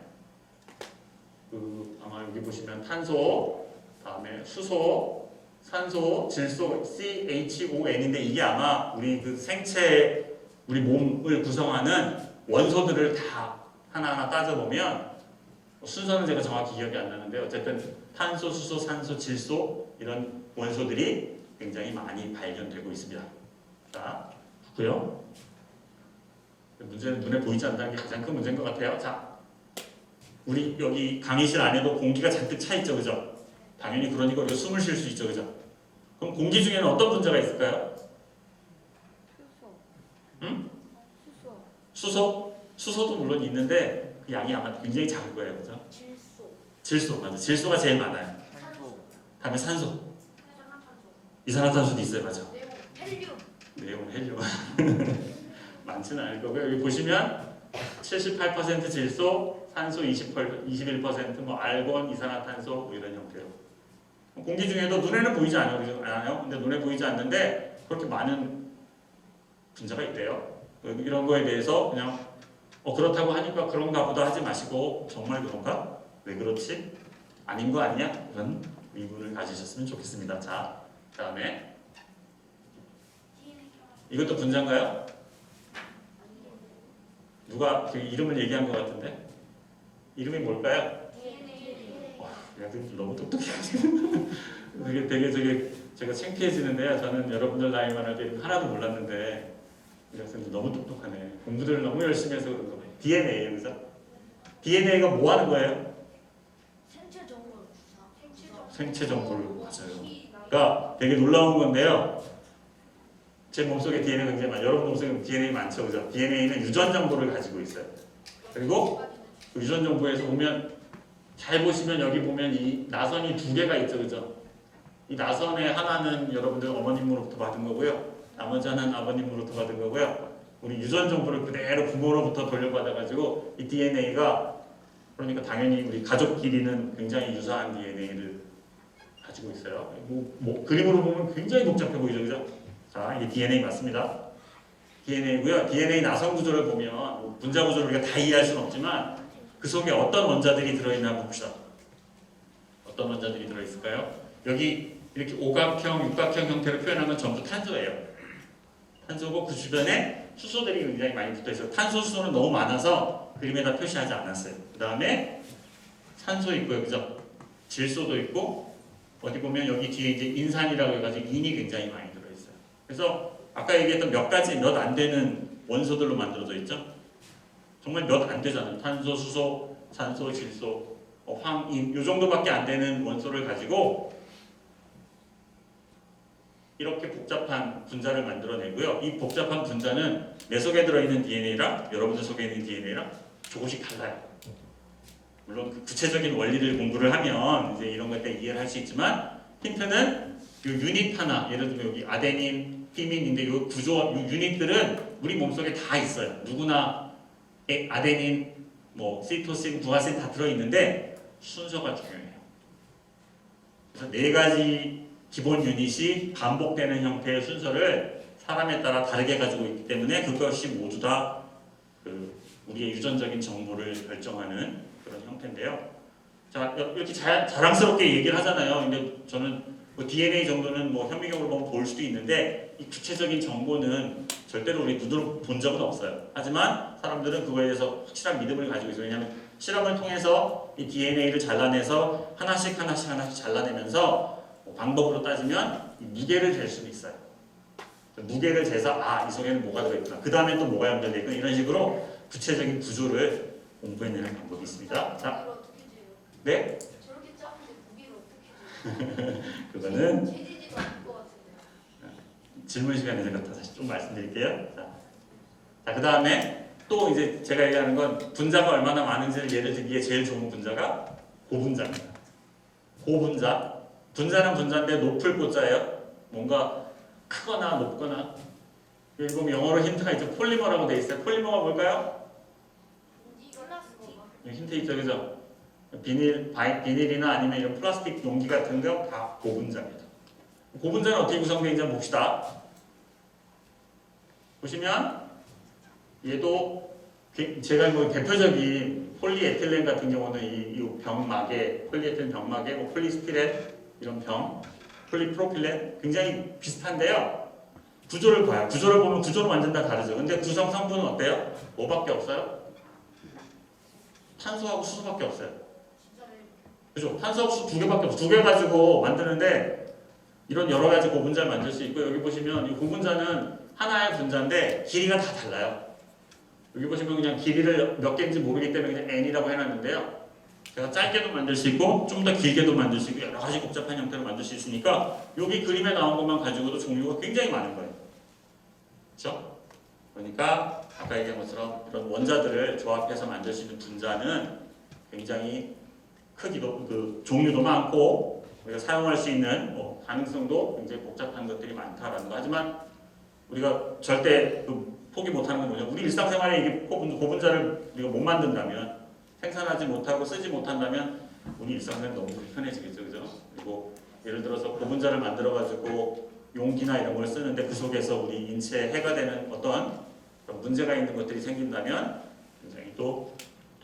아마 여기 보시면 탄소, 다음에 수소, 산소, 질소, CHON인데 이게 아마 우리 그 생체, 우리 몸을 구성하는 원소들을 다 하나하나 따져보면 순서는 제가 정확히 기억이 안 나는데 어쨌든 탄소, 수소, 산소, 질소 이런 원소들이 굉장히 많이 발견되고 있습니다. 자, 그고요. 문제는 눈에 보이지 않는다는 게 가장 큰 문제인 것 같아요. 자, 우리 여기 강의실 안에도 공기가 잔뜩 차 있죠, 그죠? 당연히 그러니까 우리가 숨을 쉴 수 있죠, 그죠? 그럼 공기 중에는 어떤 분자가 있을까요? 수소. 응? 수소. 수소? 수소도 물론 있는데 그 양이 아마 굉장히 작을 거예요, 그죠? 질소. 질소, 맞아. 질소가 제일 많아요. 산소. 다음에 산소. 이산화탄소. 이산화탄소도 있어요, 맞아. 헬륨. 네온, 헬륨. 많지는 않을 거고요. 여기 보시면 78% 질소, 산소 21%, 뭐 알곤, 이산화탄소 뭐 이런 형태로. 공기 중에도 눈에는 보이지 않아요. 근데 눈에 보이지 않는데 그렇게 많은 분자가 있대요. 이런 거에 대해서 그냥 그렇다고 하니까 그런가 보다 하지 마시고 정말 그런가? 왜 그렇지? 아닌 거 아니야? 이런 의문을 가지셨으면 좋겠습니다. 자, 다음에 이것도 분자인가요? 누가 그 이름을 얘기한 것 같은데? 이름이 뭘까요? DNA. 야, 너무 똑똑해가지고 되게 제가 창피해지는데요. 저는 여러분들 나이 많을 때 하나도 몰랐는데 우리 학생들 너무 똑똑하네. 공부들을 너무 열심히 해서 그런 거예요. DNA예요, 그죠? DNA가 뭐 하는 거예요? 생체 정보를 주사. 생체 정보를 맞아요. 그러니까 되게 놀라운 건데요. 제 몸속에 DNA가 굉장히 많아요. 여러분 몸속에 DNA 많죠, 그죠? DNA는 유전 정보를 가지고 있어요. 그리고 그 유전 정보에서 보면 잘 보시면 여기 보면 이 나선이 두 개가 있죠, 그죠? 이 나선의 하나는 여러분들 어머님으로부터 받은 거고요. 나머지 하나는 아버님으로부터 받은 거고요. 우리 유전 정보를 그대로 부모로부터 돌려받아가지고 이 DNA가 그러니까 당연히 우리 가족끼리는 굉장히 유사한 DNA를 가지고 있어요. 그림으로 보면 굉장히 복잡해 보이죠, 그죠? 자, 이게 DNA 맞습니다. DNA고요. DNA 나선 구조를 보면 분자 구조를 우리가 다 이해할 수는 없지만 그 속에 어떤 원자들이 들어있나 한번 봅시다. 어떤 원자들이 들어있을까요? 여기 이렇게 오각형, 육각형 형태로 표현한 건 전부 탄소예요. 탄소고 그 주변에 수소들이 굉장히 많이 붙어있어요. 탄소, 수소는 너무 많아서 그림에다 표시하지 않았어요. 그 다음에 산소 있고요, 그죠? 질소도 있고 어디 보면 여기 뒤에 이제 인산이라고 해가지고 인이 굉장히 많이 들어있어요. 그래서 아까 얘기했던 몇 가지 몇 안 되는 원소들로 만들어져 있죠. 정말 몇 안 되잖아요. 탄소, 수소, 산소, 질소, 황, 인, 요 정도밖에 안 되는 원소를 가지고 이렇게 복잡한 분자를 만들어내고요. 이 복잡한 분자는 내 속에 들어있는 DNA랑 여러분들 속에 있는 DNA랑 조금씩 달라요. 물론 그 구체적인 원리를 공부를 하면 이제 이런 것들 이해를 할 수 있지만 힌트는 이 유닛 하나, 예를 들면 여기 아데닌, 티민인데 이 구조, 이 유닛들은 우리 몸속에 다 있어요. 누구나 아데닌, 뭐 시토신, 구아신 다 들어있는데 순서가 중요해요. 그래서 네 가지 기본 유닛이 반복되는 형태의 순서를 사람에 따라 다르게 가지고 있기 때문에 그것이 모두 다 우리의 유전적인 정보를 결정하는 그런 형태인데요. 자, 이렇게 자랑스럽게 얘기를 하잖아요. 근데 저는 뭐 DNA 정도는 뭐 현미경으로 보면 볼 수도 있는데 이 구체적인 정보는 절대로 우리 눈으로 본 적은 없어요. 하지만 사람들은 그거에 대해서 확실한 믿음을 가지고 있어요. 왜냐하면 실험을 통해서 이 DNA를 잘라내서 하나씩 잘라내면서 방법으로 따지면 무게를 잴 수도 있어요. 무게를 재서 이 속에는 뭐가 들어있구나. 그 다음에 또 뭐가 연결되어 있구나. 이런 식으로 구체적인 구조를 공부해내는 방법이 있습니다. 자, 네? 저렇게 작은데 무게를 어떻게 재요? 그거는 재지지가 않을 것 같은데. 질문 시간에 제가 다시 좀 말씀드릴게요. 자, 그 다음에 또 이제 제가 얘기하는 건 분자가 얼마나 많은지를 예를 들기에 제일 좋은 분자가 고분자입니다. 고분자. 분자는 분자인데 높을 고자예요. 뭔가 크거나 높거나. 여기 보면 영어로 힌트가 있죠. 폴리머라고 돼 있어요. 폴리머가 뭘까요? 여기 힌트 있죠, 그죠? 비닐이나 아니면 이런 플라스틱 용기 같은 거 다 고분자입니다. 고분자는 어떻게 구성되어 있는지 봅시다. 보시면 얘도 제가 뭐 대표적인 폴리에틸렌 같은 경우는 이 병막에 폴리에틸렌 병막에 뭐 폴리스티렌 이런 병, 폴리프로필렌 굉장히 비슷한데요. 구조를 봐요. 구조를 보면 구조로 완전 다 다르죠. 근데 구성 성분은 어때요? 뭐밖에 없어요? 탄소하고 수소밖에 없어요. 그죠? 탄소하고 수소 두 개밖에 없어요. 두 개 가지고 만드는데 이런 여러 가지 고분자를 만들 수 있고 여기 보시면 이 고분자는 하나의 분자인데 길이가 다 달라요. 여기 보시면 그냥 길이를 몇 개인지 모르기 때문에 그냥 n이라고 해놨는데요. 제가 짧게도 만들 수 있고 좀 더 길게도 만들 수 있고 여러 가지 복잡한 형태로 만들 수 있으니까 여기 그림에 나온 것만 가지고도 종류가 굉장히 많은 거예요. 그렇죠? 그러니까 아까 얘기한 것처럼 이런 원자들을 조합해서 만들 수 있는 분자는 굉장히 크기도 종류도 많고 우리가 사용할 수 있는 가능성도 굉장히 복잡한 것들이 많다라는 거. 하지만 우리가 절대 포기 못하는 건 뭐냐? 우리 일상생활에 이게 고분자를 우리가 못 만든다면 생산하지 못하고 쓰지 못한다면 우리 일상생활 너무 불편해지겠죠, 그죠? 그리고 예를 들어서 고분자를 만들어가지고 용기나 이런 걸 쓰는데 그 속에서 우리 인체에 해가 되는 어떤 그런 문제가 있는 것들이 생긴다면 굉장히 또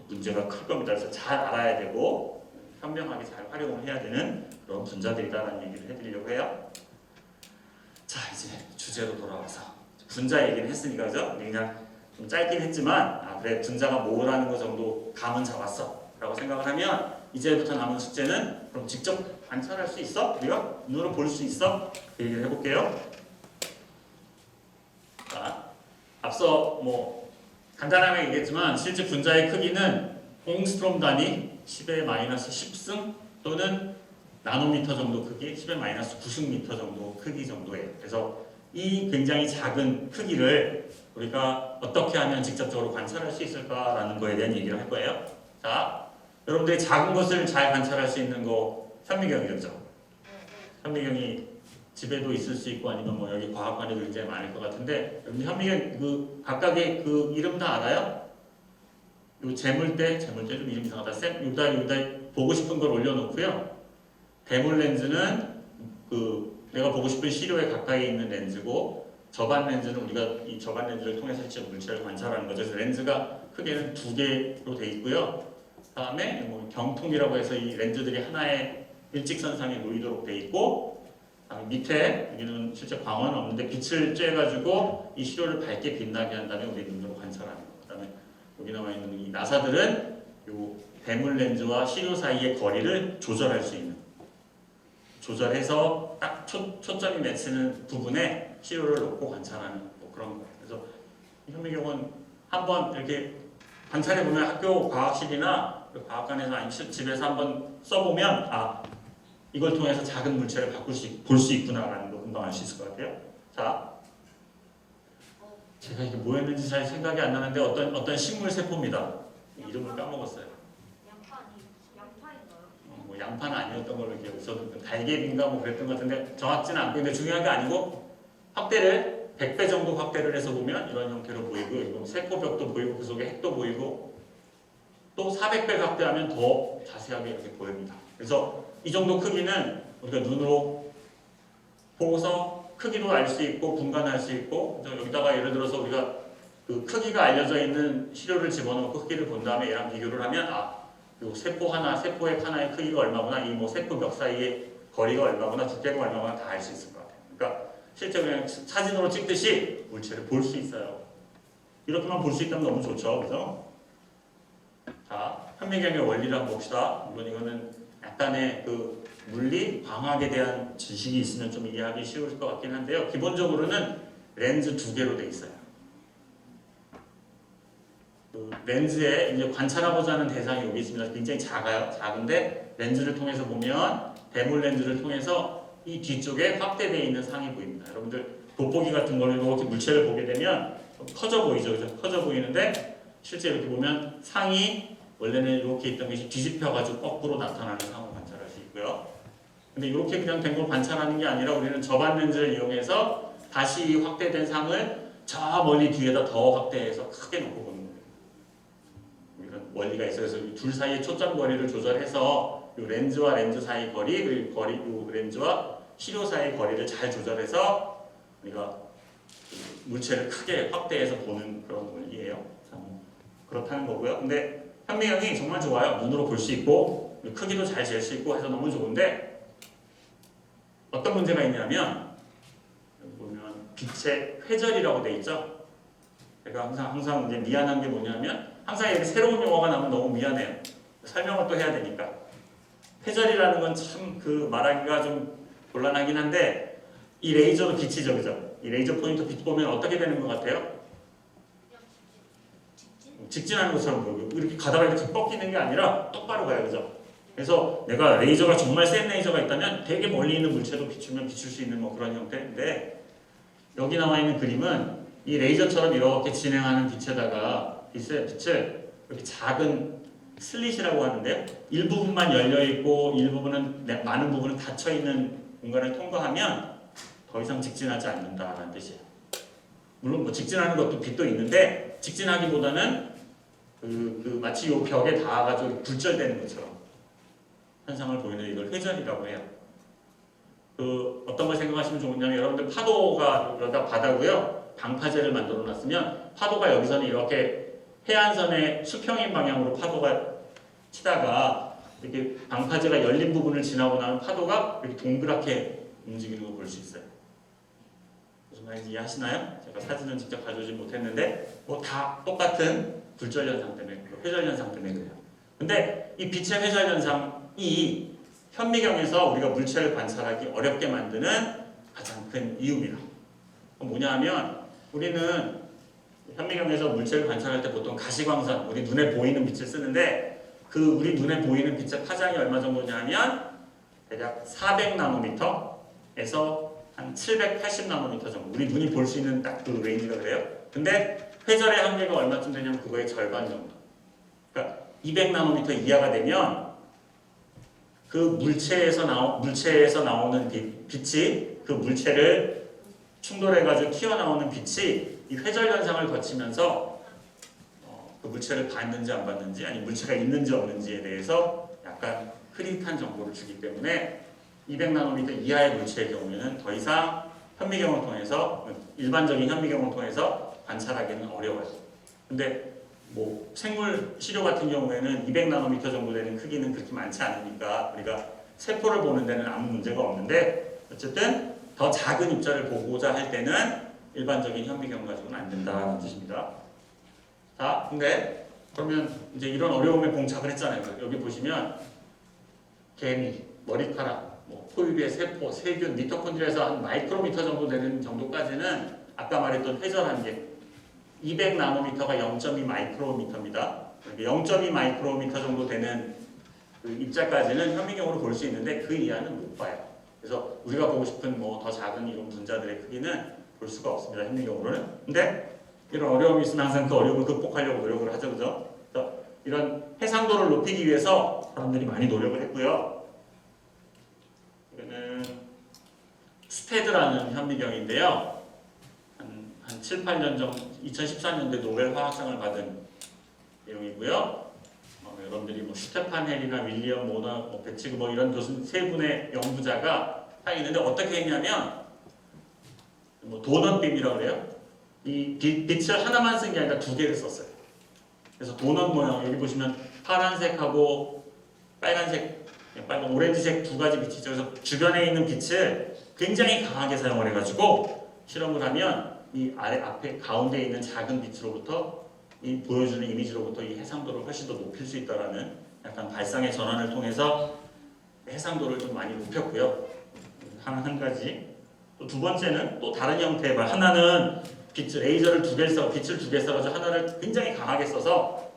문제가 클 겁니다. 그래서 잘 알아야 되고 현명하게 잘 활용을 해야 되는 그런 분자들이다라는 얘기를 해드리려고 해요. 자, 이제 주제로 돌아와서 분자 얘기를 했으니까 그죠? 그냥 좀 짧긴 했지만 그래 분자가 뭐라는 거 정도 감은 잡았어. 라고 생각을 하면 이제부터 남은 숙제는 그럼 직접 관찰할 수 있어? 우리가 눈으로 볼 수 있어? 그 얘기를 해볼게요. 자, 앞서 뭐 간단하게 얘기했지만 실제 분자의 크기는 옹스트롬 단위 10의 마이너스 10승 또는 나노미터 정도 크기 10의 마이너스 9승미터 정도 크기 정도예요. 그래서 이 굉장히 작은 크기를 우리가 어떻게 하면 직접적으로 관찰할 수 있을까라는 거에 대한 얘기를 할 거예요. 자, 여러분들이 작은 것을 잘 관찰할 수 있는 거 현미경이었죠. 현미경이 집에도 있을 수 있고 아니면 뭐 여기 과학관에도 굉장히 많을 것 같은데 여러분 현미경 그 각각의 그 이름 다 알아요? 요 재물대 좀 이름 이상하다. 쌤 요다 보고 싶은 걸 올려놓고요. 대물 렌즈는 그 내가 보고 싶은 시료에 가까이 있는 렌즈고 저반 렌즈는 우리가 이 저반 렌즈를 통해서 실제 물체를 관찰하는 거죠. 그래서 렌즈가 크게는 2개로 돼 있고요. 다음에 뭐 경통이라고 해서 이 렌즈들이 하나의 일직선상에 놓이도록 돼 있고 밑에 여기는 실제 광원은 없는데 빛을 쬐가지고 이 시료를 밝게 빛나게 한 다음에 우리 눈으로 관찰하는 거. 그다음에 여기 나와 있는 이 나사들은 요 대물 렌즈와 시료 사이의 거리를 조절할 수 있는 조절해서 딱 초점이 맺히는 부분에 시료를 놓고 관찰하는 뭐 그런 거. 그래서 현미경은 한번 이렇게 관찰해 보면 학교 과학실이나 과학관에서 아니면 집에서 한번 써보면 이걸 통해서 작은 물체를 볼 수 있구나라는 거 금방 알 수 있을 것 같아요. 자, 제가 이게 뭐였는지 잘 생각이 안 나는데 어떤 식물 세포입니다. 이름을 까먹었어요. 양파인가요? 뭐 양파는 아니었던 걸로 기억해요. 저도 달걀인가 뭐 그랬던 것 같은데 정확지는 않고 근데 중요한 게 아니고 확대를 100배 정도 확대를 해서 보면 이런 형태로 보이고 이건 세포벽도 보이고 그 속에 핵도 보이고 또 400배 확대하면 더 자세하게 이렇게 보입니다. 그래서 이 정도 크기는 우리가 눈으로 보고서 크기도 알 수 있고 분간할 수 있고 여기다가 예를 들어서 우리가 그 크기가 알려져 있는 시료를 집어넣고 크기를 본 다음에 얘랑 비교를 하면 요 세포 핵 하나의 크기가 얼마구나 이 뭐 세포벽 사이의 거리가 얼마구나 두께가 얼마구나 다 알 수 있을 것 같아요. 그러니까 실제 그냥 사진으로 찍듯이 물체를 볼 수 있어요. 이렇게만 볼 수 있다면 너무 좋죠, 그죠? 자, 현미경의 원리를 한번 봅시다. 물론 이거는 약간의 그 물리, 광학에 대한 지식이 있으면 좀 이해하기 쉬울 것 같긴 한데요. 기본적으로는 렌즈 2개로 돼 있어요. 그 렌즈에 이제 관찰하고자 하는 대상이 여기 있습니다. 굉장히 작아요. 작은데 렌즈를 통해서 보면 대물 렌즈를 통해서 이 뒤쪽에 확대되어 있는 상이 보입니다. 여러분들 돋보기 같은 걸로 이렇게 물체를 보게 되면 좀 커져 보이죠, 그죠? 커져 보이는데 실제 이렇게 보면 상이 원래는 이렇게 있던 것이 뒤집혀가지고 거꾸로 나타나는 상을 관찰할 수 있고요. 근데 이렇게 그냥 된 걸 관찰하는 게 아니라 우리는 저반 렌즈를 이용해서 다시 이 확대된 상을 저 멀리 뒤에다 더 확대해서 크게 놓고 보는 거예요. 이런 원리가 있어요. 그래서 둘 사이의 초점 거리를 조절해서 이 렌즈와 렌즈 사이 거리, 그리고 이 렌즈와 시료 사이 거리를 잘 조절해서 우리가 물체를 크게 확대해서 보는 그런 원리예요. 그렇다는 거고요. 근데 현미경이 정말 좋아요. 눈으로 볼 수 있고 크기도 잘 잴 수 있고 해서 너무 좋은데 어떤 문제가 있냐면 여기 보면 빛의 회절이라고 돼 있죠. 제가 항상 이제 미안한 게 뭐냐면 항상 이렇게 새로운 용어가 나오면 너무 미안해요. 설명을 또 해야 되니까. 회절이라는 건 참 그 말하기가 좀 곤란하긴 한데 이 레이저도 빛이죠, 그죠? 이 레이저 포인터 빛 보면 어떻게 되는 것 같아요? 직진하는 것처럼 보이고 이렇게 가다가 이렇게 꺾이는 게 아니라 똑바로 가요, 그죠? 그래서 내가 레이저가 정말 센 레이저가 있다면 되게 멀리 있는 물체도 비추면 비출 수 있는 뭐 그런 형태인데 여기 나와 있는 그림은 이 레이저처럼 이렇게 진행하는 빛을 이렇게 작은 슬릿이라고 하는데요. 일부분만 열려 있고 일부분은 많은 부분은 닫혀 있는 공간을 통과하면 더 이상 직진하지 않는다라는 뜻이에요. 물론 뭐 직진하는 것도 빛도 있는데 직진하기보다는 마치 이 벽에 닿아가지고 굴절되는 것처럼 현상을 보이는 이걸 회전이라고 해요. 어떤 걸 생각하시면 좋으냐면 여러분들 파도가 그러다 바다고요. 방파제를 만들어 놨으면 파도가 여기서는 이렇게 해안선의 수평인 방향으로 파도가 치다가 이렇게 방파제가 열린 부분을 지나고 나면 파도가 이렇게 동그랗게 움직이는 걸 볼 수 있어요. 무슨 말인지 이해하시나요? 제가 사진은 직접 가져오지 못했는데 뭐 다 똑같은 굴절 현상 때문에 회절 현상 때문에 그래요. 근데 이 빛의 회절 현상이 현미경에서 우리가 물체를 관찰하기 어렵게 만드는 가장 큰 이유입니다. 뭐냐 하면 우리는 현미경에서 물체를 관찰할 때 보통 가시광선, 우리 눈에 보이는 빛을 쓰는데 그 우리 눈에 보이는 빛의 파장이 얼마 정도냐 하면 대략 400나노미터에서 한 780나노미터 정도, 우리 눈이 볼 수 있는 딱 그 레인지가 그래요. 근데 회절의 한계가 얼마쯤 되냐면 그거의 절반 정도. 그러니까 200나노미터 이하가 되면 그 물체에서 나오는 빛이 그 물체를 충돌해가지고 튀어나오는 빛이 이 회절 현상을 거치면서 그 물체를 봤는지 안 봤는지, 아니 물체가 있는지 없는지에 대해서 약간 흐릿한 정보를 주기 때문에 200나노미터 이하의 물체의 경우에는 더 이상 현미경을 통해서, 일반적인 현미경을 통해서 관찰하기는 어려워요. 근데 뭐 생물 시료 같은 경우에는 200나노미터 정도 되는 크기는 그렇게 많지 않으니까 우리가 세포를 보는 데는 아무 문제가 없는데, 어쨌든 더 작은 입자를 보고자 할 때는 일반적인 현미경 가지고는 안 된다는 뜻입니다. 자, 근데 그러면 이제 이런 어려움에 봉착을 했잖아요. 여기 보시면 개미, 머리카락, 뭐 포유류의 세포, 세균, 미토콘드리아에서 한 마이크로미터 정도 되는 정도까지는 아까 말했던 회절 한계 200나노미터가 0.2 마이크로미터입니다. 0.2 마이크로미터 정도 되는 그 입자까지는 현미경으로 볼 수 있는데 그 이하는 못 봐요. 그래서 우리가 보고 싶은 뭐 더 작은 이런 분자들의 크기는 볼 수가 없습니다. 현미경으로는. 근데 이런 어려움이 있으면 항상 그 어려움을 극복하려고 노력을 하죠, 그죠? 그래서 이런 해상도를 높이기 위해서 사람들이 많이 노력을 했고요. 이거는 스테드라는 현미경인데요. 한 7, 8년 전 2014년도에 노벨 화학상을 받은 내용이고요. 여러분들이 뭐 슈테판 헬이나 윌리엄 모너, 베치그 뭐 이런 교수 세 분의 연구자가 다 있는데 어떻게 했냐면 뭐 도넛빔이라고 그래요. 이 빛을 하나만 쓴 게 아니라 두 개를 썼어요. 그래서 도넛 모양, 여기 보시면 파란색하고 빨간색, 빨간 오렌지색 두 가지 빛이 있죠. 그래서 주변에 있는 빛을 굉장히 강하게 사용을 해가지고 실험을 하면 이 앞에 가운데 있는 작은 빛으로부터 이 보여주는 이미지로부터 이 해상도를 훨씬 더 높일 수 있다라는 약간 발상의 전환을 통해서 해상도를 좀 많이 높였고요. 한 가지. 또 두 번째는 또 다른 형태의 말. 하나는 레이저를 두 개 써가지고 하나를 굉장히 강하게 써서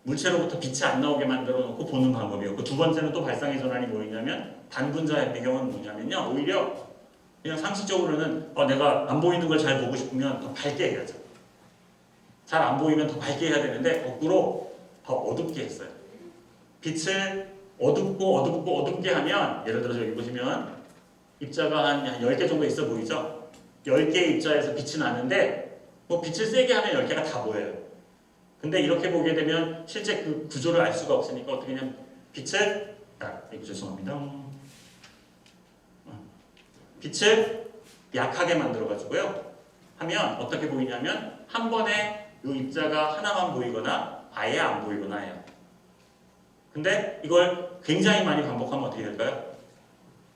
물체로부터 빛이 안 나오게 만들어 놓고 보는 방법이었고, 두 번째는 또 발상의 전환이 뭐였냐면 단분자 현미경은 뭐냐면요, 오히려 그냥 상식적으로는 내가 안 보이는 걸 잘 보고 싶으면 더 밝게 해야죠. 잘 안 보이면 더 밝게 해야 되는데 거꾸로 더 어둡게 했어요. 빛을 어둡게 하면, 예를 들어서 여기 보시면 입자가 한 10개 정도 있어 보이죠? 10개의 입자에서 빛이 나는데 뭐 빛을 세게 하면 10개가 다 보여요. 근데 이렇게 보게 되면 실제 그 구조를 알 수가 없으니까 어떻게 하냐면 빛을 약하게 만들어 가지고요 하면 어떻게 보이냐면 한 번에 이 입자가 하나만 보이거나 아예 안 보이거나 해요. 근데 이걸 굉장히 많이 반복하면 어떻게 될까요?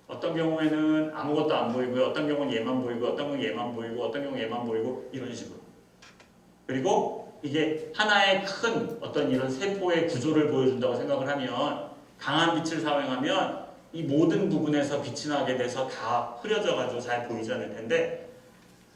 어떤 경우에는 아무것도 안 보이고요, 어떤 경우는 얘만 보이고, 어떤 경우는 얘만 보이고, 어떤 경우는 얘만 보이고, 이런 식으로. 그리고 이게 하나의 큰 어떤 이런 세포의 구조를 보여준다고 생각을 하면, 강한 빛을 사용하면 이 모든 부분에서 빛이 나게 돼서 다 흐려져가지고 잘 보이지 않을 텐데,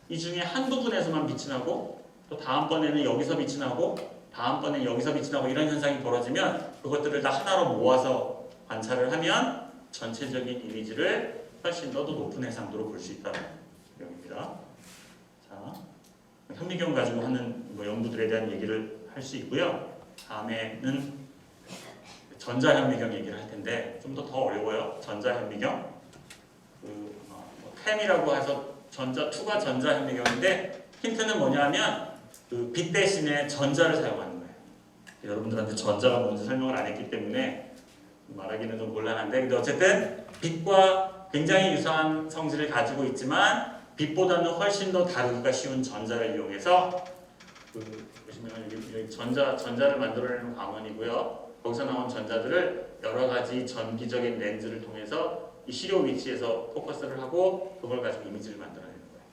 이 중에 한 부분에서만 빛이 나고, 또 다음번에는 여기서 빛이 나고, 다음번에는 여기서 빛이 나고, 이런 현상이 벌어지면 그것들을 다 하나로 모아서 관찰을 하면 전체적인 이미지를 훨씬 더 높은 해상도로 볼 수 있다는 내용입니다. 자, 현미경 가지고 하는 뭐 연구들에 대한 얘기를 할 수 있고요. 다음에는 전자현미경 얘기를 할 텐데 좀 더 어려워요. 전자현미경. 템이라고 해서 투가 전자현미경인데 힌트는 뭐냐면 그 빛 대신에 전자를 사용하는 거예요. 여러분들한테 전자가 뭔지 설명을 안 했기 때문에 말하기는 좀 곤란한데, 근데 어쨌든 빛과 굉장히 유사한 성질을 가지고 있지만 빛보다는 훨씬 더 다루기가 쉬운 전자를 이용해서 보시면 여기 전자를 만들어내는 광원이고요. 거기서 나온 전자들을 여러 가지 전기적인 렌즈를 통해서 이 시료 위치에서 포커스를 하고 그걸 가지고 이미지를 만들어내는 거예요.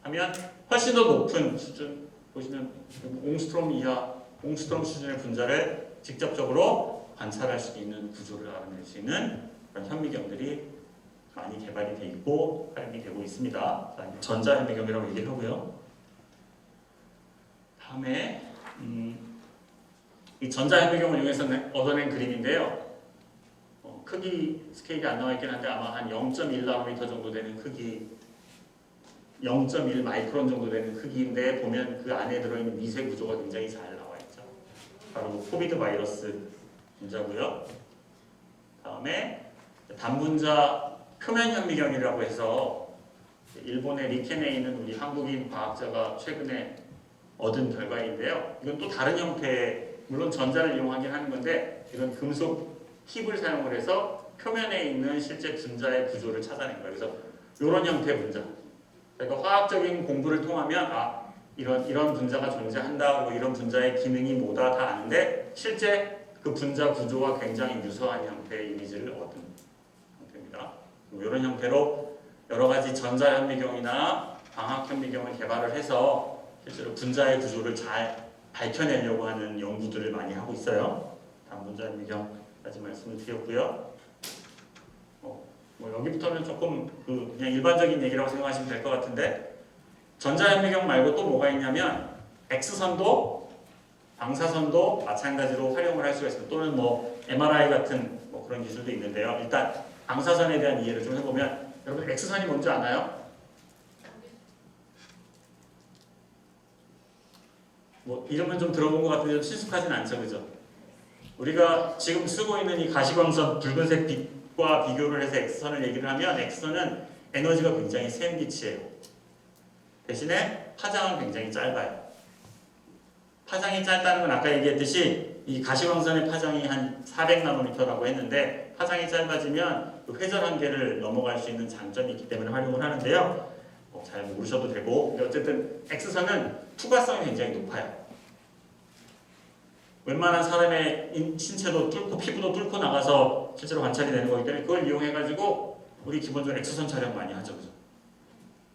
하면 훨씬 더 높은 수준, 보시면 옹스트롬 수준의 분자를 직접적으로 관찰할 수 있는 구조를 알아낼 수 있는 그런 현미경들이 많이 개발이 돼 있고 활용이 되고 있습니다. 전자현미경이라고 얘기를 하고요. 다음에 이 전자현미경을 이용해서 얻어낸 그림인데요. 크기 스케일이 안 나와 있긴 한데 아마 한 0.1나노미터 정도 되는 크기, 0.1 마이크론 정도 되는 크기인데 보면 그 안에 들어있는 미세 구조가 굉장히 잘 나와 있죠. 바로 코비드 바이러스 분자고요. 다음에 단분자 표면 현미경이라고 해서 일본의 리켄에 있는 우리 한국인 과학자가 최근에 얻은 결과인데요. 이건 또 다른 형태의, 물론 전자를 이용하긴 하는 건데 이건 금속 힙을 사용을 해서 표면에 있는 실제 분자의 구조를 찾아낸 거예요. 그래서 이런 형태의 분자. 그러니까 화학적인 공부를 통하면 이런 분자가 존재한다, 뭐 이런 분자의 기능이 뭐다 다 아는데 실제 그 분자 구조와 굉장히 유사한 형태의 이미지를 얻은 형태입니다. 이런 형태로 여러 가지 전자현미경이나 광학현미경을 개발을 해서 실제로 분자의 구조를 잘 밝혀내려고 하는 연구들을 많이 하고 있어요. 단분자현미경까지 말씀을 드렸고요. 뭐 여기부터는 조금 그냥 일반적인 얘기라고 생각하시면 될 것 같은데 전자현미경 말고 또 뭐가 있냐면 X선도, 방사선도 마찬가지로 활용을 할 수가 있습니다. 또는 뭐 MRI 같은 뭐 그런 기술도 있는데요. 일단 방사선에 대한 이해를 좀 해보면 여러분 X선이 뭔지 아나요? 뭐 이름은 좀 들어본 것 같은데 좀 친숙하진 않죠, 그죠? 우리가 지금 쓰고 있는 이 가시광선 붉은색 빛과 비교를 해서 X선을 얘기를 하면 X선은 에너지가 굉장히 센 빛이에요. 대신에 파장은 굉장히 짧아요. 파장이 짧다는 건 아까 얘기했듯이 이 가시광선의 파장이 한 400나노미터라고 했는데 파장이 짧아지면 그 회전 한계를 넘어갈 수 있는 장점이 있기 때문에 활용을 하는데요. 잘 모르셔도 되고 어쨌든 X선은 투과성이 굉장히 높아요. 웬만한 사람의 신체도 뚫고 피부도 뚫고 나가서 실제로 관찰이 되는 거기 때문에 그걸 이용해가지고 우리 기본적으로 X선 촬영 많이 하죠. 그죠?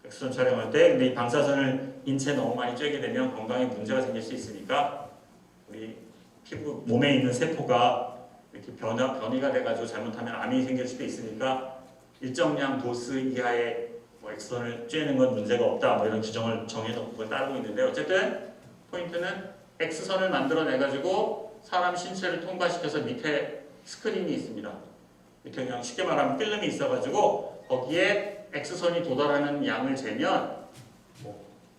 X선 촬영할 때 근데 이 방사선을 인체에 너무 많이 쬐게 되면 건강에 문제가 생길 수 있으니까 우리 피부 몸에 있는 세포가 이렇게 변이가 돼가지고 잘못하면 암이 생길 수도 있으니까 일정량 도수 이하의 뭐 X선을 쬐는 건 문제가 없다 뭐 이런 규정을 정해서 그걸 따르고 있는데 어쨌든 포인트는 X선을 만들어내가지고 사람 신체를 통과시켜서 밑에 스크린이 있습니다. 밑에 그냥 쉽게 말하면 필름이 있어가지고 거기에 X선이 도달하는 양을 재면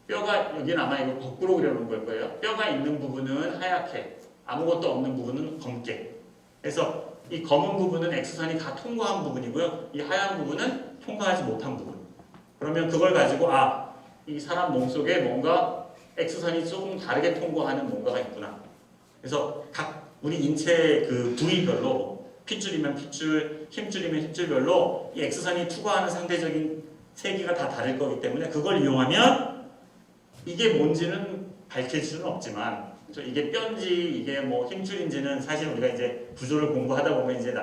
뼈가 여기는 아마 이거 거꾸로 그려놓은 걸 거예요. 뼈가 있는 부분은 하얗게 아무것도 없는 부분은 검게. 그래서 이 검은 부분은 X선이 다 통과한 부분이고요. 이 하얀 부분은 통과하지 못한 부분. 그러면 그걸 가지고 이 사람 몸속에 뭔가 X선이 조금 다르게 통과하는 뭔가가 있구나. 그래서 각 우리 인체의 그 부위별로 핏줄이면 핏줄, 힘줄이면 힘줄별로 이 X선이 투과하는 상대적인 세기가 다 다를 거기 때문에 그걸 이용하면 이게 뭔지는 밝힐 수는 없지만 이게 뼈인지 이게 뭐 힘줄인지는 사실 우리가 이제 구조를 공부하다 보면 이제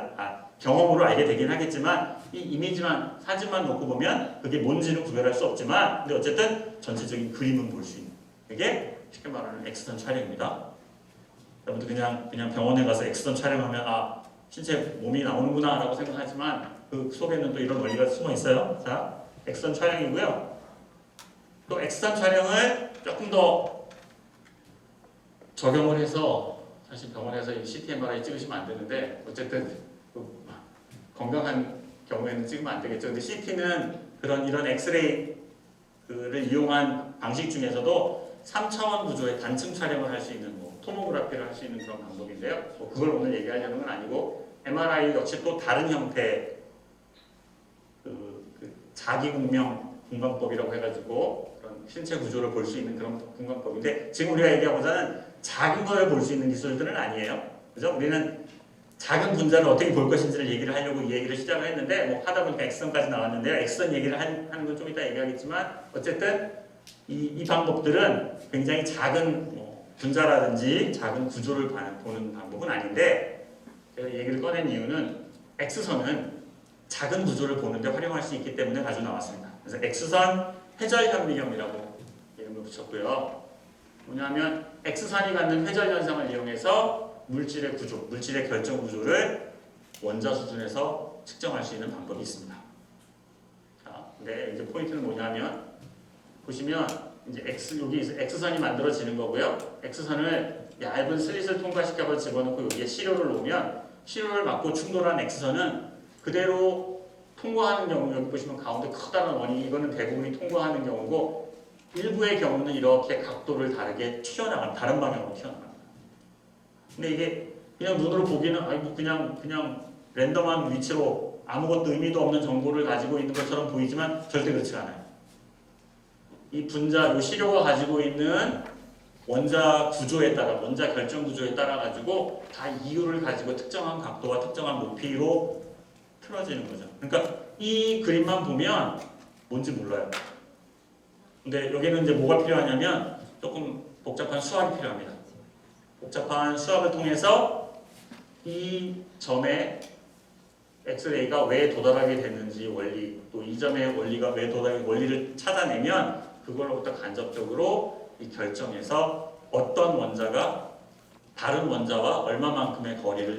경험으로 알게 되긴 하겠지만 이 이미지만 사진만 놓고 보면 그게 뭔지는 구별할 수 없지만 근데 어쨌든 전체적인 그림은 볼 수 있는 이게 쉽게 말하는 X선 촬영입니다. 여러분들 그냥 병원에 가서 X선 촬영하면 신체 몸이 나오는구나 라고 생각하지만 그 속에는 또 이런 원리가 숨어 있어요. 자, X선 촬영이고요. 또 X선 촬영을 조금 더 적용을 해서 사실 병원에서 이 CT, MRI 찍으시면 안 되는데 어쨌든 건강한 경우에는 찍으면 안 되겠죠. 근데 CT는 이런 엑스레이를 이용한 방식 중에서도 3차원 구조의 단층 촬영을 할 수 있는 토모그래피를 할 수 있는 그런 방법인데요. 그걸 오늘 얘기하려는 건 아니고 MRI 역시 또 다른 형태의 자기공명 분광법이라고 해가지고 그런 신체 구조를 볼 수 있는 그런 분광법인데 지금 우리가 얘기하고자 하는 작은 걸 볼 수 있는 기술들은 아니에요. 그죠? 우리는 작은 분자를 어떻게 볼 것인지를 얘기를 하려고 이 얘기를 시작을 했는데 하다 보니까 X선까지 나왔는데요. X선 얘기를 하는 건 좀 이따 얘기하겠지만 어쨌든 이 방법들은 굉장히 작은 분자라든지 작은 구조를 보는 방법은 아닌데 제가 얘기를 꺼낸 이유는 X선은 작은 구조를 보는데 활용할 수 있기 때문에 가지고 나왔습니다. 그래서 X선 회절현미경이라고 이름을 붙였고요. 뭐냐면 X선이 갖는 회절 현상을 이용해서 물질의 구조, 물질의 결정 구조를 원자 수준에서 측정할 수 있는 방법이 있습니다. 자, 근데 이제 포인트는 뭐냐면 보시면 이제 여기 X선이 만들어지는 거고요. X선을 얇은 슬릿을 통과시켜서 집어넣고 여기에 시료를 놓으면 시료를 맞고 충돌한 X선은 그대로 통과하는 경우, 여기 보시면 가운데 커다란 원이 이거는 대부분이 통과하는 경우고 일부의 경우는 이렇게 각도를 다르게 튀어나가는 다른 방향으로 튀어나갑니다. 근데 이게 그냥 눈으로 보기는 아이고 그냥 랜덤한 위치로 아무것도 의미도 없는 정보를 가지고 있는 것처럼 보이지만 절대 그렇지 않아요. 이 분자, 이 시료가 가지고 있는 원자 구조에 따라, 원자 결정 구조에 따라 가지고 다 이유를 가지고 특정한 각도와 특정한 높이로 틀어지는 거죠. 그러니까 이 그림만 보면 뭔지 몰라요. 근데 여기는 이제 뭐가 필요하냐면 조금 복잡한 수학이 필요합니다. 복잡한 수학을 통해서 이 점에 엑스레이가 왜 도달하게 됐는지 원리, 또 이 점의 원리가 왜 도달하게 원리를 찾아내면 그걸로부터 간접적으로 이 결정에서 어떤 원자가 다른 원자와 얼마만큼의 거리를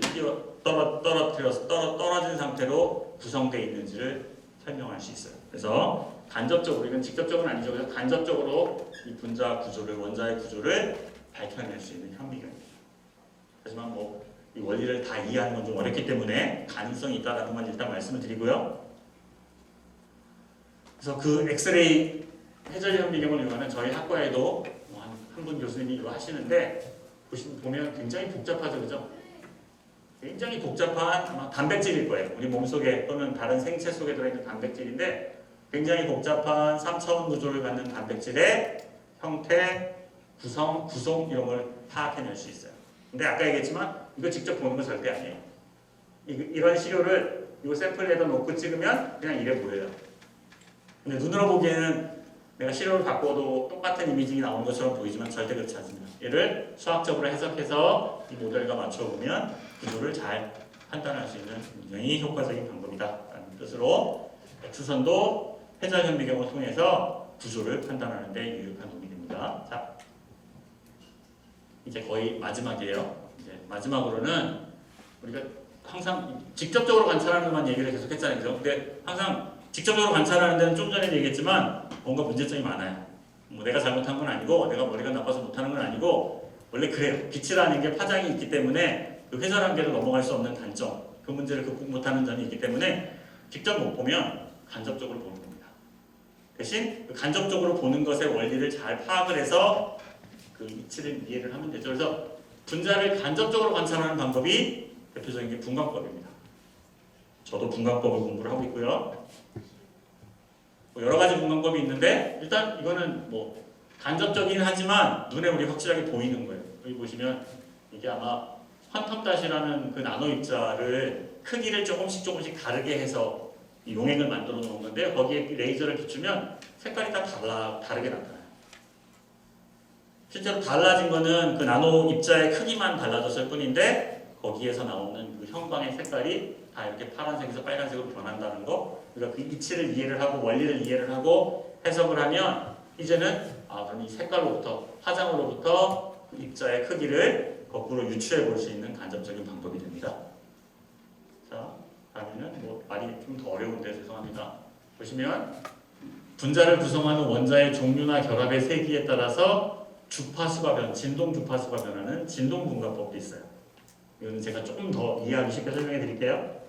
떨어뜨려서 떨어진 상태로 구성되어 있는지를 설명할 수 있어요. 그래서 간접적으로, 이건 직접적으로는 아니죠. 그래서 간접적으로 이 분자 구조를, 원자의 구조를 밝혀낼 수 있는 현미경입니다. 하지만 뭐 이 원리를 다 이해하는 건 좀 어렵기 때문에 가능성이 있다는 것만 일단 말씀을 드리고요. 그래서 그 엑스레이 해저 현미경을 이용하는 저희 학과에도 한 분 교수님이 이거 하시는데 보면 굉장히 복잡하죠, 그죠? 굉장히 복잡한 아마 단백질일 거예요. 우리 몸속에 또는 다른 생체 속에 들어있는 단백질인데 굉장히 복잡한 3차원 구조를 갖는 단백질의 형태, 구성 이런 걸 파악해낼 수 있어요. 근데 아까 얘기했지만 이거 직접 보는 건 절대 아니에요. 이런 시료를 이 샘플에다 놓고 찍으면 그냥 이래 보여요. 근데 눈으로 보기에는 내가 시료를 바꿔도 똑같은 이미징이 나오는 것처럼 보이지만 절대 그렇지 않습니다. 얘를 수학적으로 해석해서 이 모델과 맞춰보면 구조를 잘 판단할 수 있는 굉장히 효과적인 방법이다라는 뜻으로 X선도 해저 현미경을 통해서 구조를 판단하는 데 유익한 도움이 됩니다. 자, 이제 거의 마지막이에요. 이제 마지막으로는 우리가 항상 직접적으로 관찰하는 것만 얘기를 계속 했잖아요. 그죠? 근데 항상 직접적으로 관찰하는 데는 좀 전에 얘기했지만 뭔가 문제점이 많아요. 뭐 내가 잘못한 건 아니고 내가 머리가 나빠서 못하는 건 아니고 원래 그래요. 빛이라는 게 파장이 있기 때문에 그 회전 한계를 넘어갈 수 없는 단점, 그 문제를 극복 못하는 점이 있기 때문에 직접 못 보면 간접적으로 보는 겁니다. 대신 그 간접적으로 보는 것의 원리를 잘 파악을 해서 그 이치를 이해를 하면 되죠. 그래서 분자를 간접적으로 관찰하는 방법이 대표적인 게 분광법입니다. 저도 분광법을 공부를 하고 있고요. 여러 가지 분광법이 있는데 일단 이거는 뭐 간접적이긴 하지만 눈에 우리 확실하게 보이는 거예요. 여기 보시면 이게 아마 퀀텀닷이라는 그 나노 입자를 크기를 조금씩 다르게 해서 이 용액을 만들어 놓은 건데 거기에 레이저를 비추면 색깔이 다 다르게 나타나요. 실제로 달라진 거는 그 나노 입자의 크기만 달라졌을 뿐인데 거기에서 나오는 그 형광의 색깔이 다 이렇게 파란색에서 빨간색으로 변한다는 거. 그러니까 그 이치를 이해를 하고 원리를 이해를 하고 해석을 하면 이제는 그럼 이 색깔로부터 화장으로부터 그 입자의 크기를 거꾸로 유추해 볼 수 있는 간접적인 방법이 됩니다. 자, 다음에는 뭐 말이 좀 더 어려운데 죄송합니다. 보시면 분자를 구성하는 원자의 종류나 결합의 세기에 따라서 주파수가 진동 주파수가 변하는 진동 분광법도 있어요. 이거는 제가 조금 더 이해하기 쉽게 설명해 드릴게요.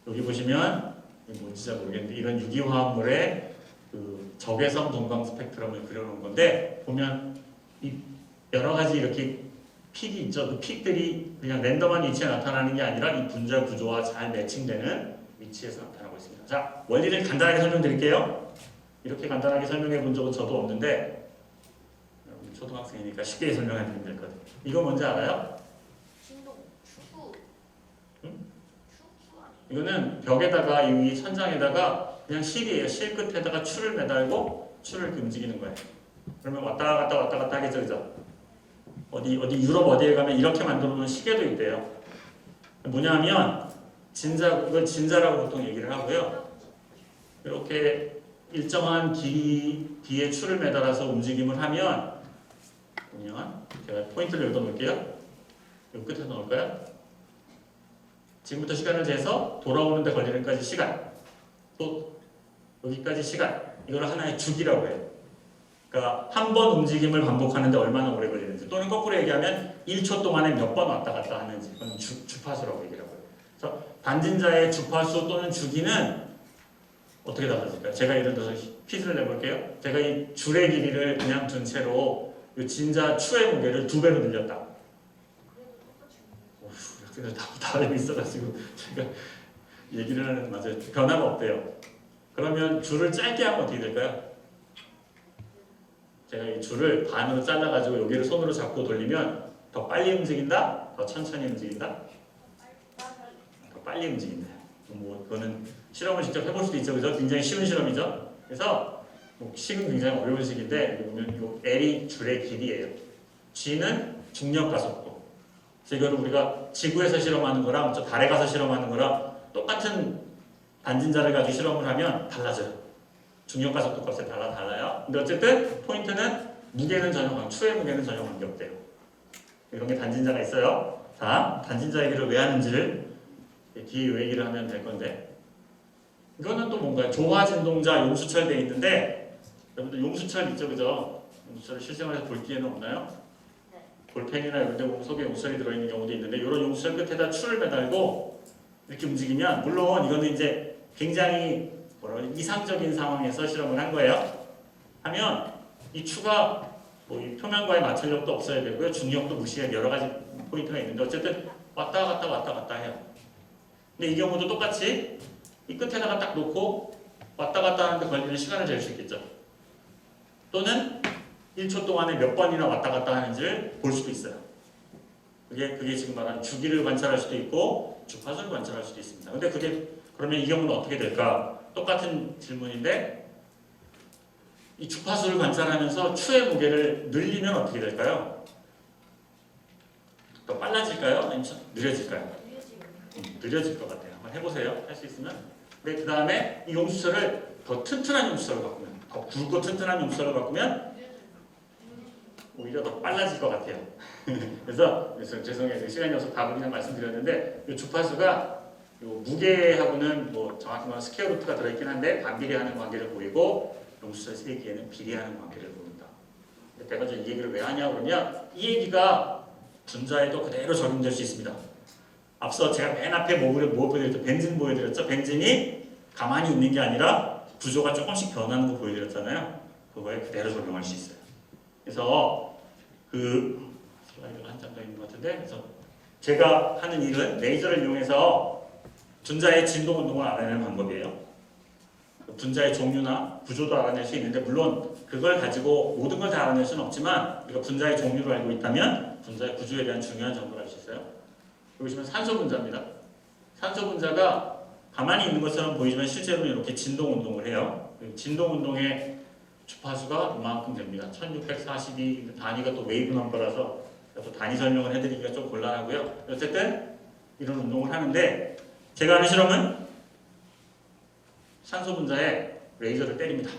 여기 보시면 뭔지 잘 모르겠는데 이런 유기화합물의 그 적외선 분광 스펙트럼을 그려놓은 건데 보면 이 여러 가지 이렇게 픽이 있죠. 그 픽들이 그냥 랜덤한 위치에 나타나는 게 아니라 이 분자 구조와 잘 매칭되는 위치에서 나타나고 있습니다. 자, 원리를 간단하게 설명드릴게요. 이렇게 간단하게 설명해 본 적은 저도 없는데 여러분 초등학생이니까 쉽게 설명해 드리면 될 것 같아요. 이거 뭔지 알아요? 진동, 축구. 응? 축구 아니에요? 이거는 벽에다가 이 천장에다가 그냥 실이에요. 실 끝에다가 줄을 매달고 줄을 이렇게 움직이는 거예요. 그러면 왔다 갔다 하겠죠, 그죠? 어디 유럽 어디에 가면 이렇게 만들어 놓은 시계도 있대요. 뭐냐면 이걸 진자라고 보통 얘기를 하고요. 이렇게 일정한 길이의 줄을 매달아서 움직임을 하면 보면 제가 포인트를 여기다 놓을게요. 이 끝에서 넣을까요? 지금부터 시간을 재서 돌아오는 데 걸리는 까지 시간, 또 여기까지 시간, 이걸 하나의 주기라고 해요. 그러니까 한 번 움직임을 반복하는데 얼마나 오래 걸리는지, 또는 거꾸로 얘기하면 1초 동안에 몇 번 왔다 갔다 하는지, 그건 주파수라고 얘기를 하고요. 그래서 반진자의 주파수 또는 주기는 어떻게 달라질까요? 제가 예를 들어서 퀴즈를 내볼게요. 제가 이 줄의 길이를 그냥 둔 채로 이 진자 추의 무게를 2배로 늘렸다. 그래서 다름이 있어가지고 제가 얘기를 하는 맞아요. 변화가 없대요. 그러면 줄을 짧게 하면 어떻게 될까요? 제가 이 줄을 반으로 잘라가지고 여기를 손으로 잡고 돌리면 더 빨리 움직인다? 더 천천히 움직인다? 더 빨리 움직인다. 뭐 그거는 실험을 직접 해볼 수도 있죠, 그죠? 굉장히 쉬운 실험이죠. 그래서 뭐 식은 굉장히 어려운 식인데 여기 보면 이 L이 줄의 길이에요. G는 중력 가속도. 그래서 이거를 우리가 지구에서 실험하는 거랑 저 달에 가서 실험하는 거랑 똑같은 반진자를 가지고 실험을 하면 달라져요. 중력 가속도 값에 달라요. 근데 어쨌든 포인트는 무게는 전혀 추의 무게는 전혀 관계없대요. 이런 게 단진자가 있어요. 자, 단진자 얘기를 왜 하는지를 뒤에 이 얘기를 하면 될 건데, 이거는 또 뭔가요? 조화 진동자 용수철 돼 있는데, 여러분들 용수철 있죠, 그죠? 용수철을 실생활에서 볼 기회는 없나요? 네. 볼펜이나 이런 데 속에 용수철이 들어있는 경우도 있는데, 이런 용수철 끝에다 추를 매달고 이렇게 움직이면, 물론 이거는 이제 굉장히 이상적인 상황에서 실험을 한 거예요. 하면 이 추가 이 표면과의 마찰력도 없어야 되고요, 중력도 무시할 여러 가지 포인트가 있는데 어쨌든 왔다 갔다 해요. 근데 이 경우도 똑같이 이 끝에다가 딱 놓고 왔다 갔다 하는데 걸리는 시간을 잴 수 있겠죠. 또는 1초 동안에 몇 번이나 왔다 갔다 하는지를 볼 수도 있어요. 그게 지금 말하는 주기를 관찰할 수도 있고 주파수를 관찰할 수도 있습니다. 근데 그러면 이 경우는 어떻게 될까? 똑같은 질문인데 이 주파수를 관찰하면서 추의 무게를 늘리면 어떻게 될까요? 더 빨라질까요? 아니면 느려질까요? 느려질 것 같아요. 한번 해보세요. 할 수 있으면. 근데 그 다음에 이 용수철을 더 튼튼한 용수철로 바꾸면, 더 굵고 튼튼한 용수철로 바꾸면 오히려 더 빨라질 것 같아요. 그래서 죄송해요. 시간이 없어서 답을 그냥 말씀드렸는데 이 주파수가 요 무게하고는 뭐 정확히 말하면 스퀘어 루트가 들어있긴 한데 반비례하는 관계를 보이고 용수철 세기에는 비례하는 관계를 보인다. 내가 이 얘기를 왜 하냐 그러면 이 얘기가 분자에도 그대로 적용될 수 있습니다. 앞서 제가 맨 앞에 뭐 보여드렸죠? 벤진 보여드렸죠? 벤진이 가만히 있는 게 아니라 구조가 조금씩 변하는 거 보여드렸잖아요. 그거에 그대로 적용할 수 있어요. 그래서 그 슬라이드가 한 장 더 있는 것 같은데, 그래서 제가 하는 일은 레이저를 이용해서 분자의 진동 운동을 알아내는 방법이에요. 분자의 종류나 구조도 알아낼 수 있는데 물론 그걸 가지고 모든 걸 다 알아낼 수는 없지만 우리가 분자의 종류를 알고 있다면 분자의 구조에 대한 중요한 정보를 알 수 있어요. 여기 보시면 산소 분자입니다. 산소 분자가 가만히 있는 것처럼 보이지만 실제로는 이렇게 진동 운동을 해요. 진동 운동의 주파수가 이만큼 됩니다. 1642 단위가 또 웨이브 넘버라서 또 단위 설명을 해드리기가 좀 곤란하고요. 어쨌든 이런 운동을 하는데 제가 하는 실험은 산소 분자에 레이저를 때립니다.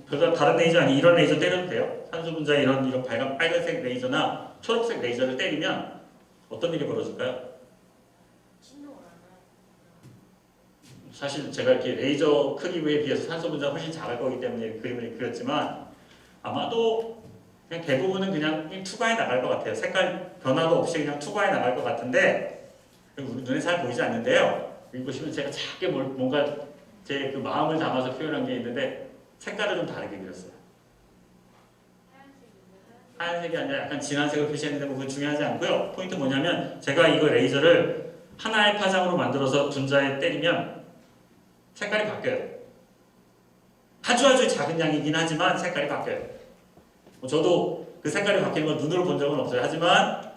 그래서 다른 레이저 아니 이런 레이저 때려도 돼요. 산소 분자에 이런 빨간색 레이저나 초록색 레이저를 때리면 어떤 일이 벌어질까요? 진동을 안 해요. 사실 제가 이렇게 레이저 크기에 비해서 산소 분자가 훨씬 작을 거기 때문에 그림을 그렸지만 아마도 그냥 대부분은 그냥 투과해 나갈 것 같아요. 색깔 변화도 없이 그냥 투과해 나갈 것 같은데 우리 눈에 잘 보이지 않는데요. 여기 보시면 제가 작게 뭔가 제 그 마음을 담아서 표현한 게 있는데 색깔을 좀 다르게 그렸어요. 하얀색이 아니라 약간 진한 색을 표시했는데 뭐 그건 중요하지 않고요. 포인트 뭐냐면 제가 이거 레이저를 하나의 파장으로 만들어서 분자에 때리면 색깔이 바뀌어요. 아주 작은 양이긴 하지만 색깔이 바뀌어요. 저도 그 색깔이 바뀌는 걸 눈으로 본 적은 없어요. 하지만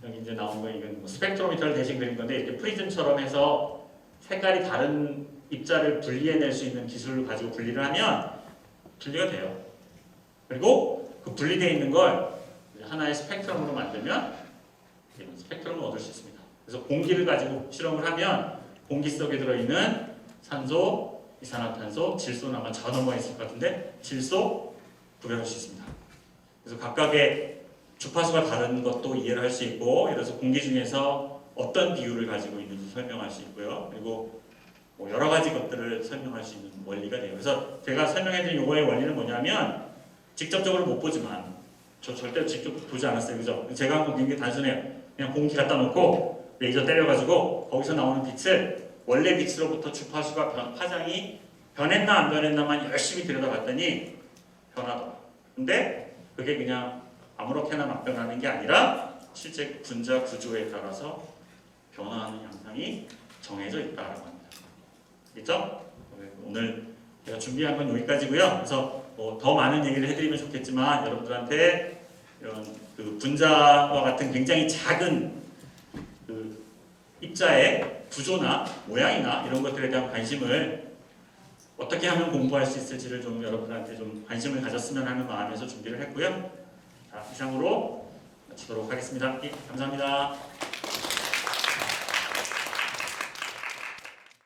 여기 이제 나온 거 이건 뭐 스펙트로미터를 대신 그린 건데 이렇게 프리즘처럼 해서 색깔이 다른 입자를 분리해낼 수 있는 기술을 가지고 분리를 하면 분리가 돼요. 그리고 그 분리되어 있는 걸 하나의 스펙트럼으로 만들면 이런 스펙트럼을 얻을 수 있습니다. 그래서 공기를 가지고 실험을 하면 공기 속에 들어있는 산소, 이산화탄소, 질소는 아마 저 넘어 있을 것 같은데 질소 구별할 수 있습니다. 그래서 각각의 주파수가 다른 것도 이해를 할 수 있고, 예를 들어서 공기 중에서 어떤 비율을 가지고 있는지 설명할 수 있고요. 그리고 뭐 여러 가지 것들을 설명할 수 있는 원리가 돼요. 그래서 제가 설명해드린 요거의 원리는 뭐냐면 직접적으로 못 보지만 저 절대 직접 보지 않았어요. 그죠? 제가 한 건 굉장히 단순해요. 그냥 공기 갖다 놓고 레이저 때려가지고 거기서 나오는 빛을 원래 빛으로부터 주파수가 파장이 변했나 안 변했나만 열심히 들여다봤더니 변하더라. 근데 그게 그냥 아무렇게나 막 변하는 게 아니라 실제 분자 구조에 따라서 변화하는 양상이 정해져 있다라고 합니다. 알겠죠? 오늘 제가 준비한 건 여기까지고요. 그래서 뭐 더 많은 얘기를 해드리면 좋겠지만 여러분들한테 이런 그 분자와 같은 굉장히 작은 그 입자의 구조나 모양이나 이런 것들에 대한 관심을 어떻게 하면 공부할 수 있을지를 좀 여러분들한테 좀 관심을 가졌으면 하는 마음에서 준비를 했고요. 자, 이상으로 마치도록 하겠습니다. 예, 감사합니다.